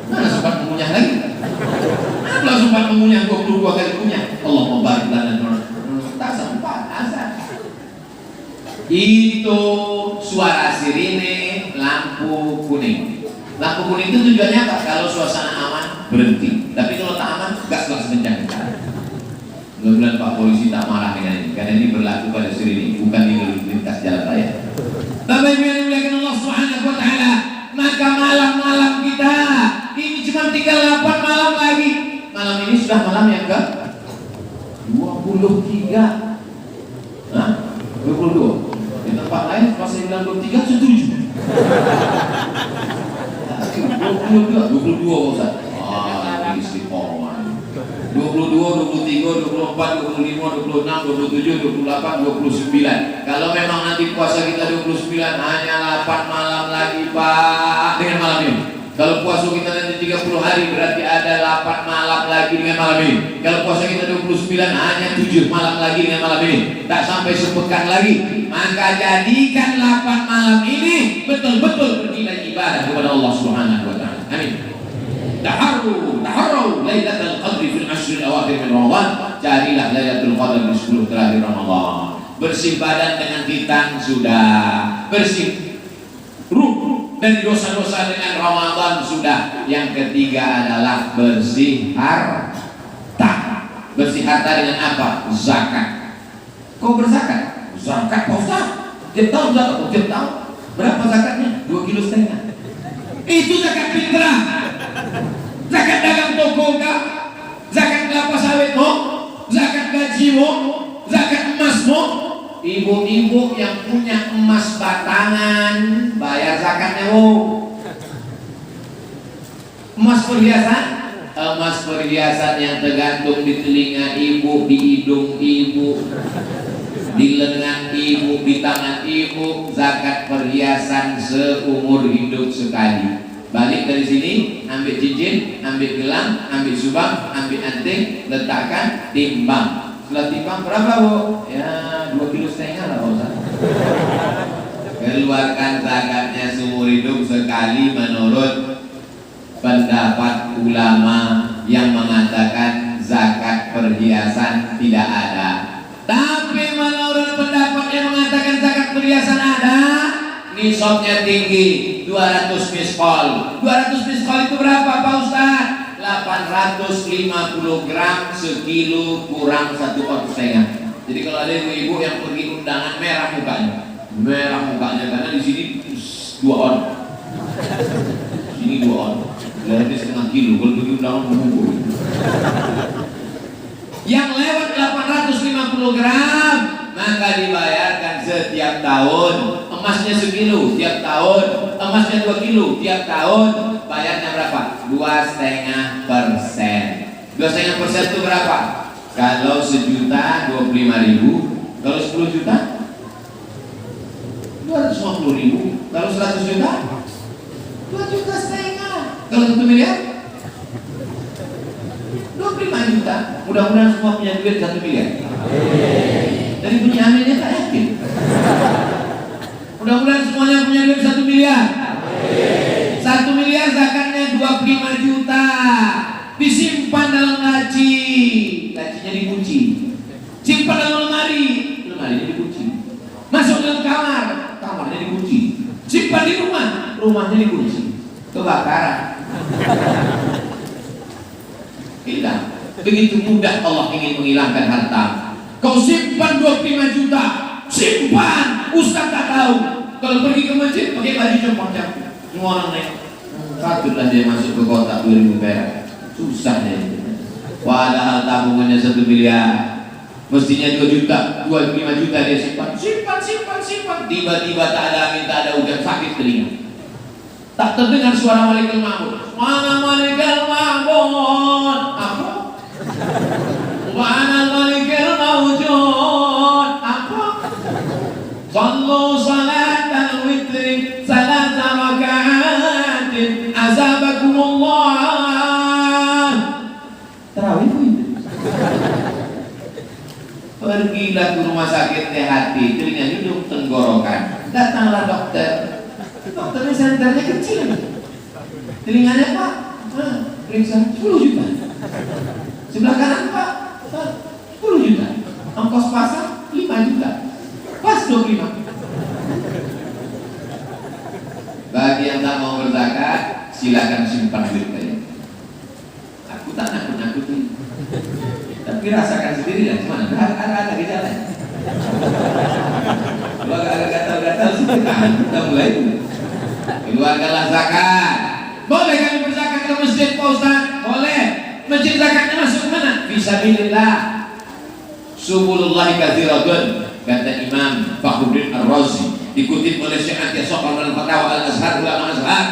Mana sempat mengunyah lagi? Mana sempat mengunyah 22 kali kunyah? Allah mubarak lana. Tak sempat azan. Itu suara sirine, lampu kuning. Lampu kuning itu tujuannya apa? Kalau suasana aman berhenti. Tapi kalau tak aman, gas langsung kencang-kencang. Mudah-mudahan Pak Polisi tak marah dengan ini, karena ini berlaku pada sirine, bukan di lalu lintas jalan raya. Bapak Ibu yang dimuliakan Allah Subhanahu Wa Taala, maka malam-malam kita ini cuma tinggal 8 malam lagi. Malam ini sudah malam yang ke 23. Hah? 22. Di tempat lain pas saya bilang 23 setuju. 22 Ustaz. Ini istiqomah. 22, 23, 24, 25, 26, 27, 28, 29. Kalau memang nanti puasa kita 29, hanya 8 malam lagi Pak dengan malam ini. Kalau puasa kita nanti 30 hari berarti ada 8 malam lagi dengan malam ini. Kalau puasa kita 29 hanya 7 malam lagi dengan malam ini. Tak sampai sepekan lagi. Maka jadikan 8 malam ini betul-betul bernilai ibadah kepada Allah Subhanahu Wa Taala. Amin. Taharru Lailatul Qadri fil ashr al-awakhir min Ramadan. Carilah Lailatul Qadar di 10 terakhir Ramadan. Bersih badan dengan hitam sudah. Bersih ruh dari dosa-dosa dengan Ramadan sudah. Yang ketiga adalah bersih harta. Bersih harta dengan apa? Zakat. Kau berzakat? Zakat Pak Ustaz. Tiap tahun zakat, tiap tahun. Berapa zakatnya? 2,5 kilo. Itu zakat fitrah. Zakat dagang toko kah? Zakat kelapa sawitmu? Zakat gajimu? Zakat emasmu? Ibu-ibu yang punya emas batangan bayar zakatnya, Bu. Emas perhiasan? Emas perhiasan yang tergantung di telinga ibu, di hidung ibu, di lengan ibu, di tangan ibu. Zakat perhiasan seumur hidup sekali. Balik dari sini, ambil cincin, ambil gelang, ambil subang, ambil anting, letakkan, timbang. Setelah timbang berapa, Bu? Ya 2,5 kilo lah, Pak Ustaz. Keluarkan zakatnya seumur hidup sekali menurut pendapat ulama yang mengatakan zakat perhiasan tidak ada. Tapi menurut pendapat yang mengatakan zakat perhiasan ada, nisabnya tinggi, 200 miskol. 200 miskol itu berapa, Pak Ustaz? 850 gram sekilo kurang 1,5 ons. Jadi kalau ada ibu-ibu yang pergi undangan merah mukanya karena di sini 2 on. Sini 2 on. Berarti setengah kilo kalau pergi undangan mengumpul. Yang lewat 850 gram maka dibayarkan setiap tahun. Emasnya sekilo tiap tahun, emasnya 2 kilo tiap tahun. Bayarnya berapa? 2,5%. 2,5% itu berapa? Kalau 1.000.000 25.000. Kalau 10 juta 250.000. Kalau 100 juta 2,5 juta. Kalau 1 miliar 25 juta. Mudah-mudahan semua punya duit 1 miliar. Dari punya aminnya tak yakin. Mudah-mudahan semuanya punya duit 1 miliar. 1 miliar zakatnya 25 juta. Disimpan dalam laci. Lacinya dikunci. Simpan dalam lemari. Lemarinya dikunci. Masuk dalam kamar. Kamarnya dikunci. Simpan di rumah. Rumahnya dikunci. Kebakaran. Hilang. Begitu mudah Allah ingin menghilangkan harta. Kau simpan 25 juta. Simpan. Ustaz tak tahu. Kalau pergi ke masjid pakai baju compang-camping. Semua orang naik. Patutlah dia masuk ke kotak 2.000 perak. Susah dia. Padahal tabungannya 1 miliar. Mestinya 2 juta, 25 juta dia simpan. Simpan. Tiba-tiba tak ada angin, tak ada hujan, sakit telinga. Tak terdengar suara Malikul Ma'bud. Mana Malikul Ma'bud? Apa? Mana Malikul Mawjud? Apa? Sallu salatan witri salata raka'atin azabakumullah. Tarawih itu. Pergilah ke rumah sakit THT, telinga hidung tenggorokan. Datanglah dokter. Dokternya senternya kecil. Telinganya Pak, periksa 10 juta. Sebelah kanan Pak, 10 juta. Ongkos pasang 5 juta. Pas 25. Bagi yang tak mau berzakat, silakan simpan duit kalian. Aku tak nakut-nakutin. Tapi rasakan sendiri lah, gimana? Ada gejala. Kalau agak gatal-gatal sih kita mulai dulu. Keluarkanlah zakat. Boleh kami berzakat ke masjid, Pak Ustaz? Boleh. Masjid zakatnya masuk mana? Fisabilillah. Subulullahi katsiratun, kata Imam Fakhruddin Ar-Razi, dikutip oleh Syekh Atiya Sokol dalam Fatwa Al-Azhar, ulama Azhar.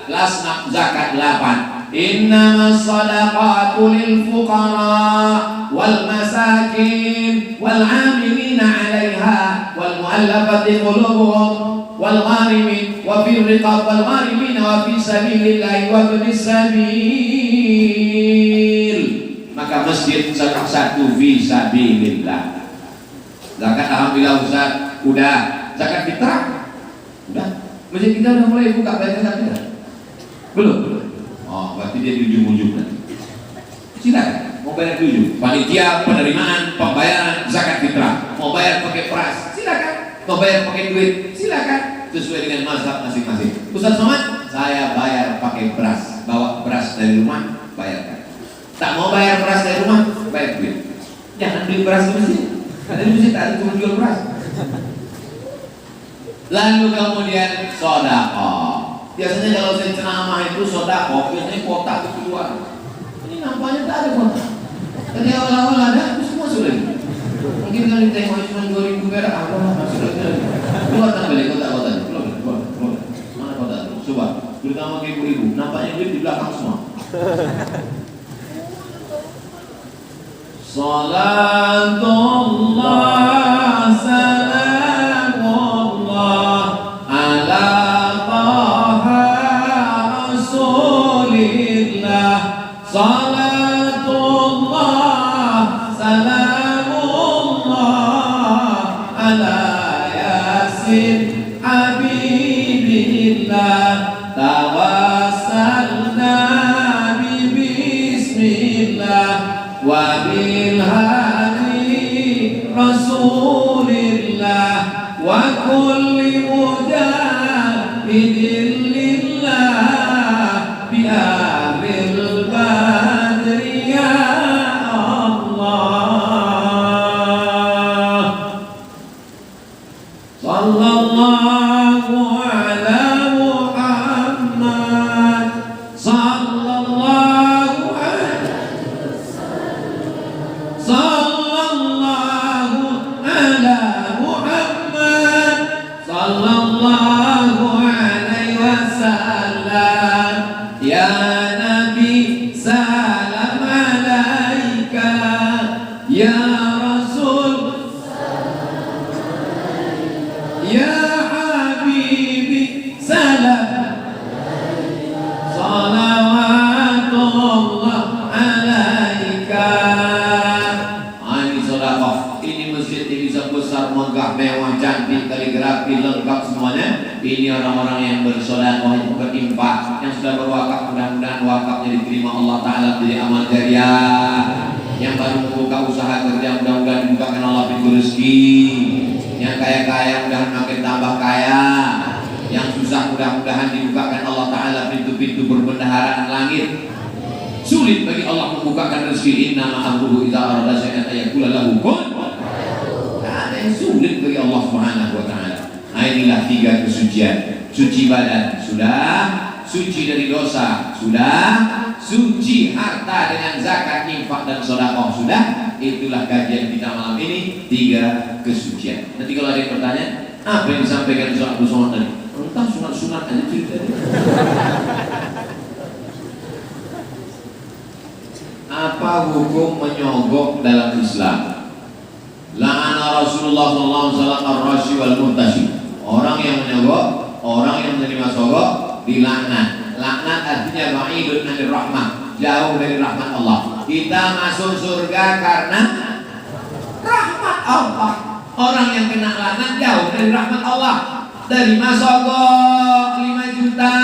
Lasna zakat 8. Innamas sadaqatu lil fuqara wal masakin wal 'amilina 'alaiha wal mu'allafati qulubuhum wal gharimin wa fi riqab wal gharimin wa fi sabilillahi wa ibnis sabil. Maka masjid salah satu fi sabilillah. Zakat alhamdulillah Ustaz, udah. Zakat fitrah udah. Masjid kita udah mulai buka bayar zakat fitrah. Belum. Oh, berarti dia di ujung-ujung nanti. Silakan, mau bayar di ujung. Panitia penerimaan pembayaran zakat fitrah. Mau bayar pakai peras, silakan. Mau bayar pakai duit, silakan. Sesuai dengan mazhab masing-masing. Ustaz Somad, saya bayar pakai beras. Bawa beras dari rumah, bayarkan. Tak mau bayar beras dari rumah, bayar duit. Jangan beli beras di masjid. Karena di masjid ada cuma jual beras. Lalu kemudian sedekah. Biasanya kalau saya ceramah itu sedekah, biasanya kotak itu keluar. Ini nampaknya tak ada kotak. Tadi awal-awal ada, itu semua sudah. Mungkin kalau ditengok cuma 2.000 perak, apa masuk lagi. Keluar tak balik kotak-kotak. Keluar. Mana kotak itu? Coba. Terutama ke ibu-ibu, nampaknya duit di belakang semua. Salatullah salamullah ala taha rasulillah. Salatullah salamullah ala yasin habibillah. Tawassalna bi bismillah wa bil hadi rasulillah wa kulli mujahidin lillah bi ahlil badri ya Allah. Sallallahu ala Muhammad, sallallahu ala Muhammad, sallallahu alaihi wasallam. Ya Nabi salam alaika, ya Rasul ya Habibi salam. Salawatullah alaika. Ini sedekah. Ini masjid yang bisa besar, megah, mewah, cantik, kaligrafi lengkap semuanya. Ini orang-orang yang bersedekah, yang berinfak, yang sudah berwakaf. Mudah-mudahan wakafnya diterima Allah Ta'ala menjadi amal jariah. Yang baru membuka usaha kerja, mudah-mudahan dibukakan Allah pintu rezeki. Yang kaya-kaya mudah-mudahan makin tambah kaya. Yang susah mudah-mudahan dibukakan Allah Ta'ala pintu-pintu perbendaharaan langit. Sulit bagi Allah membukakan rezeki. Inna ma'amruhu idza arada syai'an ayaqula lahu kun. Tak ada yang sulit bagi Allah Subhanahu wa Ta'ala. Nah, inilah 3 kesucian. Suci badan sudah, suci dari dosa sudah, suci harta dengan zakat, infak dan sedekah sudah. Itulah kajian kita malam ini, 3 kesucian. Nanti kalau ada yang bertanya, apa yang disampaikan Ustaz Abdul Somad tadi? Entah sunat-sunat aja ceritanya. Apa hukum menyogok dalam Islam? La'ana Rasulullah SAW ar-rashi wal muntashi. Orang yang menyogok, orang yang menerima sogok dilaknat. Laknat artinya ba'idun anir rahmah, jauh dari rahmat Allah. Kita masuk surga karena rahmat Allah. Orang yang kena laknat jauh dari rahmat Allah. Dari masogok 5 juta,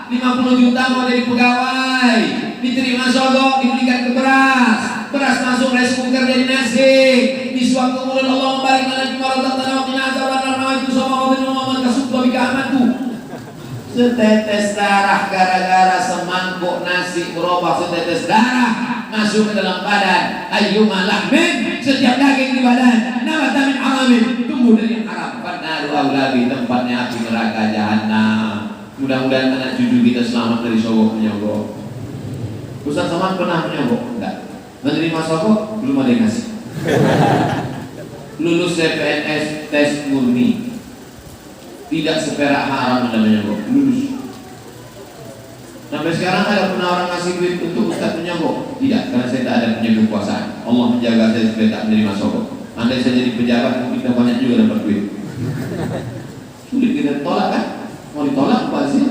50 juta mau jadi pegawai, diterima sogok, dibelikan ke beras, beras masuk rice cooker jadi nasi, disuap ke mulut Allah membarik lagi marotan tanah wakil azab warna itu sama wakil Muhammad kasut babi keamanku. Setetes darah gara-gara semangkuk nasi berubah setetes darah masuk ke dalam badan. Ayyuma lahmin, setiap daging di badan nabata min haramin, tumbuh dari yang haram. Fanaru aulabi, tempatnya api neraka jahanam. Mudah-mudahan anak cucu kita selamat dari sogok menyogok. Ustaz Somad pernah menyogok? Enggak. Menerima sogok? Belum ada yang ngasih. Lulus CPNS tes murni, tidak seperak haram Anda menyogok. Lulus. Sampai sekarang ada pernah orang ngasih duit untuk Ustaz menyogok? Tidak, karena saya tak ada punya kekuasaan. Allah menjaga saya supaya tak menerima sogok. Andai saya jadi pejabat, mungkin kita banyak juga dapat duit. Sulit kita tolak kan? Mau ditolak apa sih?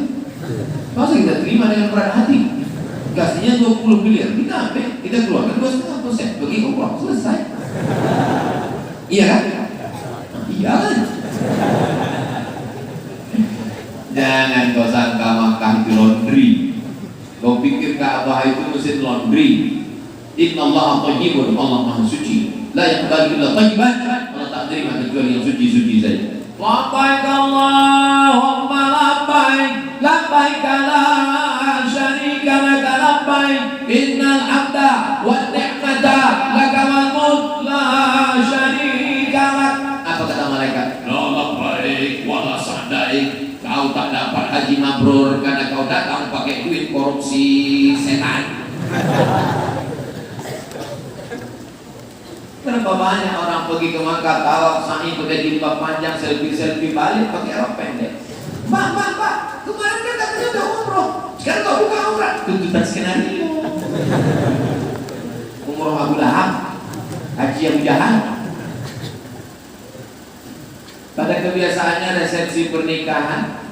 Masa kita terima dengan berat hati? Kasihnya 20 miliar, kita ambil, kita keluarkan 2,5% bagi umroh, selesai. Iya kan? Iya kan? Jangan kau sangka Makkah itu laundry. Kau pikir Ka'bah itu mesin laundry. Inna Allah thayyibun, Allah maha suci. La yaqbalu illa thayyiban. Allah tak terima kecuali yang suci-suci saja. Labbaik Allahumma labbaik, labbaik la syarika laka labbaik, innal hamda wan ni'mata laka wal mulk la syarika haji mabrur karena kau datang pakai duit korupsi setan. Berapa banyak orang pergi ke Makkah, tawaf, sa'i, pakai jilbab panjang, selfie balik pakai rok pendek. Pak, kemarin kan katanya udah umroh, sekarang kau buka umrah. Tuntutan skenario. Umroh Abu Lahab, haji Abu Jahal. Pada kebiasaannya resepsi pernikahan,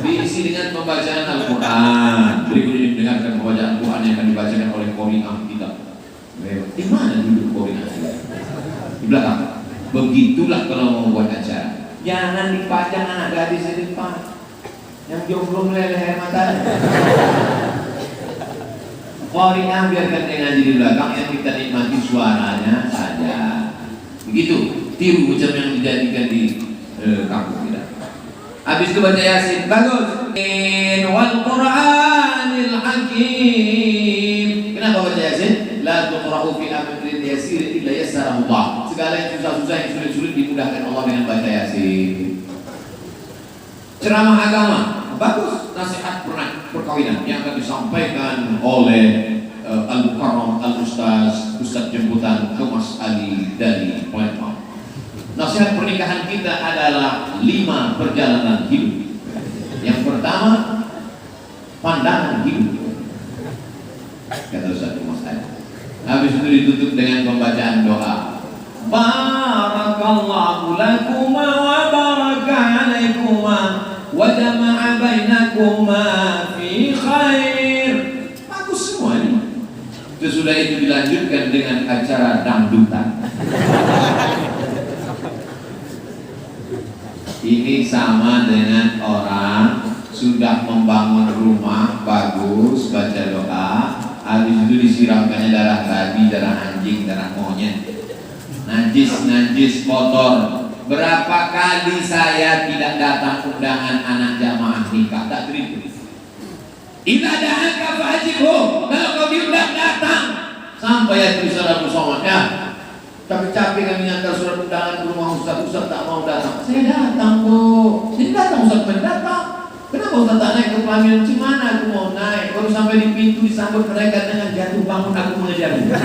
diisi dengan pembacaan Al-Quran. Berikut ini mendengarkan pembacaan Al-Quran yang akan dibacakan oleh Qori kita. Di mana duduk Qori kita? Di belakang. Begitulah kalau mau buat acara. Jangan dipajang anak gadis di depan. Yang jomblo meleleh air matanya. Qori biarkan dia ngaji di belakang, yang kita nikmati suaranya saja. Begitu, tiru macam yang dijadikan di kampung kita. Habis itu baca Yasin, bagus. Wal Qur'anil Hakim. Kenapa baca Yasin? La tuqra'u fi amrin yasir illa yassarahu Allah. Segala yang susah-susah, yang sulit-sulit dimudahkan Allah dengan baca Yasin. Ceramah agama, bagus. Nasihat perkawinan yang akan disampaikan oleh Al-Mukarram Al-Ustaz Jemputan Thomas Ali dari Palembang. Nasihat pernikahan kita adalah 5 perjalanan hidup. Yang pertama, pandangan hidup, kata Ustaz Thomas Ali. Habis itu ditutup dengan pembacaan doa. Barakallahu lakuma wa baraka alaikuma wa jama'a bainakuma fi khair. Bagus semua ini. Sesudah itu dilanjutkan dengan acara dangdutan. Ini sama dengan orang sudah membangun rumah bagus, baca doa, habis itu disiramkannya darah babi, darah anjing, darah monyet, najis kotor. Berapa kali saya tidak datang undangan anak jamaah nikah, tak terima. Ibadahaka fa'ajibhu, kalau kau diundang datang. Sampai ya tulisan Abu Somad, ya capek-capek kami ngantar surat undangan ke rumah Ustaz tak mau datang. Saya datang kok. Jadi datang Ustaz datang. Kenapa Ustaz tak naik ke pelaminan? Cimana aku mau naik? Baru sampai di pintu disambut mereka dengan jatuh bangun, aku mengejarnya.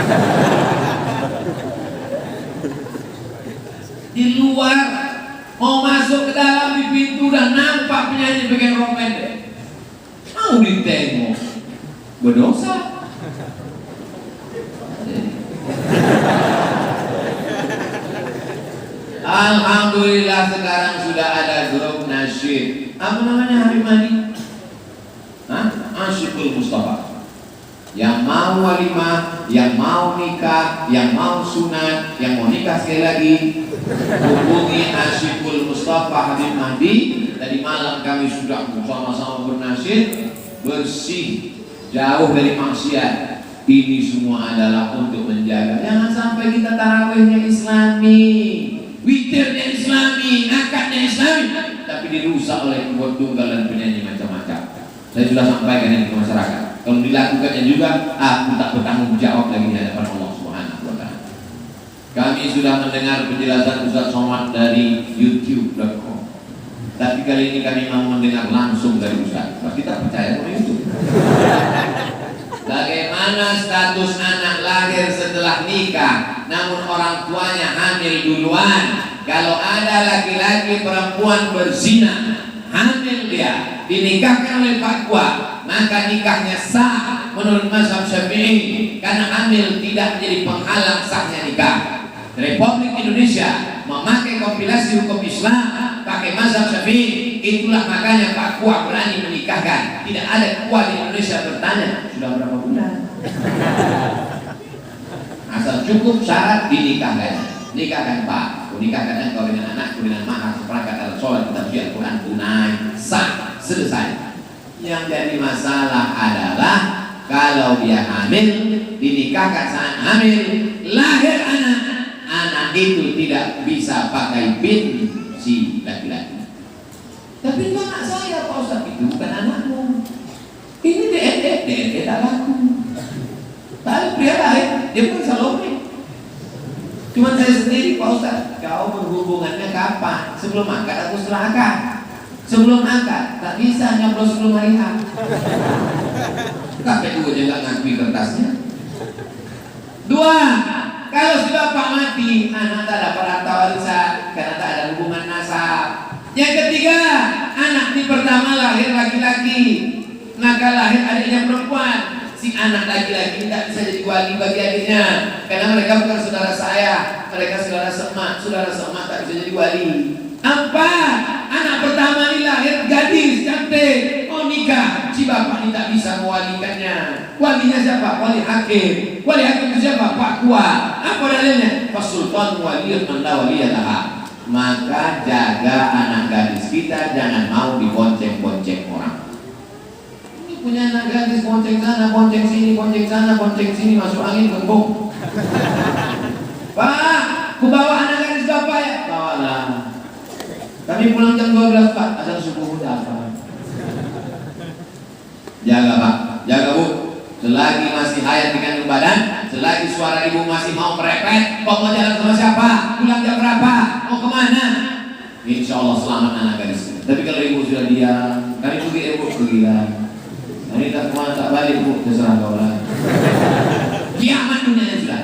Di luar mau masuk ke dalam, di pintu udah nampak penyanyi pakai rok pendek. Mau ditengok, berdosa. Alhamdulillah sekarang sudah ada grup nasyid. Apa namanya Habib Mahdi? Asyikul Mustafa. Yang mau walimah, yang mau nikah, yang mau sunat, yang mau nikah sekali lagi, hubungi Asyikul Mustafa Habib Mahdi. Tadi malam kami sudah bersama-sama bernasyid, bersih, jauh dari maksiat. Ini semua adalah untuk menjaga. Jangan sampai kita tarawihnya Islami, witirnya Islami, akadnya Islami, tapi dirusak oleh buat tunggal dan penyanyi macam-macam. Saya sudah sampaikan ini ke masyarakat. Kalau dilakukannya juga, aku tak bertanggung jawab lagi di hadapan Allah Subhanahu wa Ta'ala. Kami sudah mendengar penjelasan Ustaz Somad dari youtube.com. Tapi kali ini kami mau mendengar langsung dari Ustaz. Kita percaya sama YouTube. Bagaimana status anak lahir setelah nikah, namun orang tuanya hamil duluan? Kalau ada laki-laki perempuan berzina, hamil dia, dinikahkan oleh fatwa, maka nikahnya sah menurut mazhab Syafi'i, karena hamil tidak menjadi penghalang sahnya nikah. Republik Indonesia memakai kompilasi hukum Islam, pakai mazhab Syafi'i. Itulah makanya Pak Kuah berani menikahkan. Tidak ada kuah di Indonesia bertanya sudah berapa bulan. Asal cukup syarat dinikahkan. Nikahkan Pak, nikahkan engkau dengan anakku dengan mahar seperangkat alat sholat, kita ujian Quran tunai, sah, selesai. Yang jadi masalah adalah kalau dia hamil, dinikahkan saat hamil, lahir anak itu tidak bisa pakai pin si laki-laki. Tapi itu anak saya Pak Ustaz, itu bukan anakmu. Ini DNA tak laku. Tapi pria lain, dia pun Salome. Cuma saya sendiri, Pak Ustaz. Kau berhubungannya kapan? Sebelum akad atau setelah akad? Sebelum akad, tak bisa nyoblos sebelum hari H. KPU aja nggak ngakui kertasnya. Dua, kalau si bapak mati, anak tak dapat harta warisan karena tak ada hubungan nasab. Yang ketiga, anak di pertama lahir laki-laki, maka lahir adiknya perempuan. Si anak laki-laki tidak bisa jadi wali bagi adiknya karena mereka bukan saudara saya, mereka saudara semak tak bisa jadi wali. Empat, anak pertama ini lahir gadis cantik, mau nikah, si bapak ini tak bisa mewalikannya. Walinya siapa? Wali hakim. Wali hakim itu siapa? Pak Kuat. Apa dalilnya? Fasultan waliyun man la waliyalaha. Maka jaga anak gadis kita, jangan mau dibonceng-bonceng orang. Ini punya anak gadis, bonceng sana, bonceng sini, bonceng sana, bonceng sini, masuk angin gembung. Pak, ku bawa anak gadis bapak ya? Bawalah. Kami pulang jam 12 Pak, asal subuh udah apa? Jaga Pak, jaga Bu. Selagi masih hayat di kandung badan, selagi suara ibu masih mau merepet, kok mau jalan sama siapa? Pulang jam berapa? Mau kemana? Insya Allah selamat anak gadis. Tapi kalau ibu sudah diam, kami pergi ibu pergilah. Ini tak kemana tak balik Bu, terserah kau lah. Kiamat dunia sudah.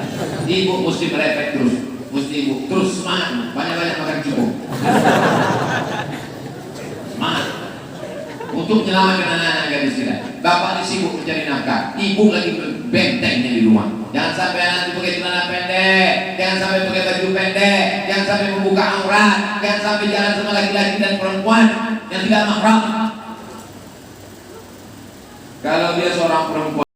Ibu mesti merepet terus. Mesti ibu terus semangat, banyak-banyak makan cukup. Semangat untuk menyelamatkan anak-anak gadis kita. Bapak sibuk mencari nafkah, ibu lagi bentengnya di rumah. Jangan sampai anak pakai celana pendek, jangan sampai pakai baju pendek, jangan sampai membuka aurat, jangan sampai jalan sama laki-laki dan perempuan yang tidak mahram. Kalau dia seorang perempuan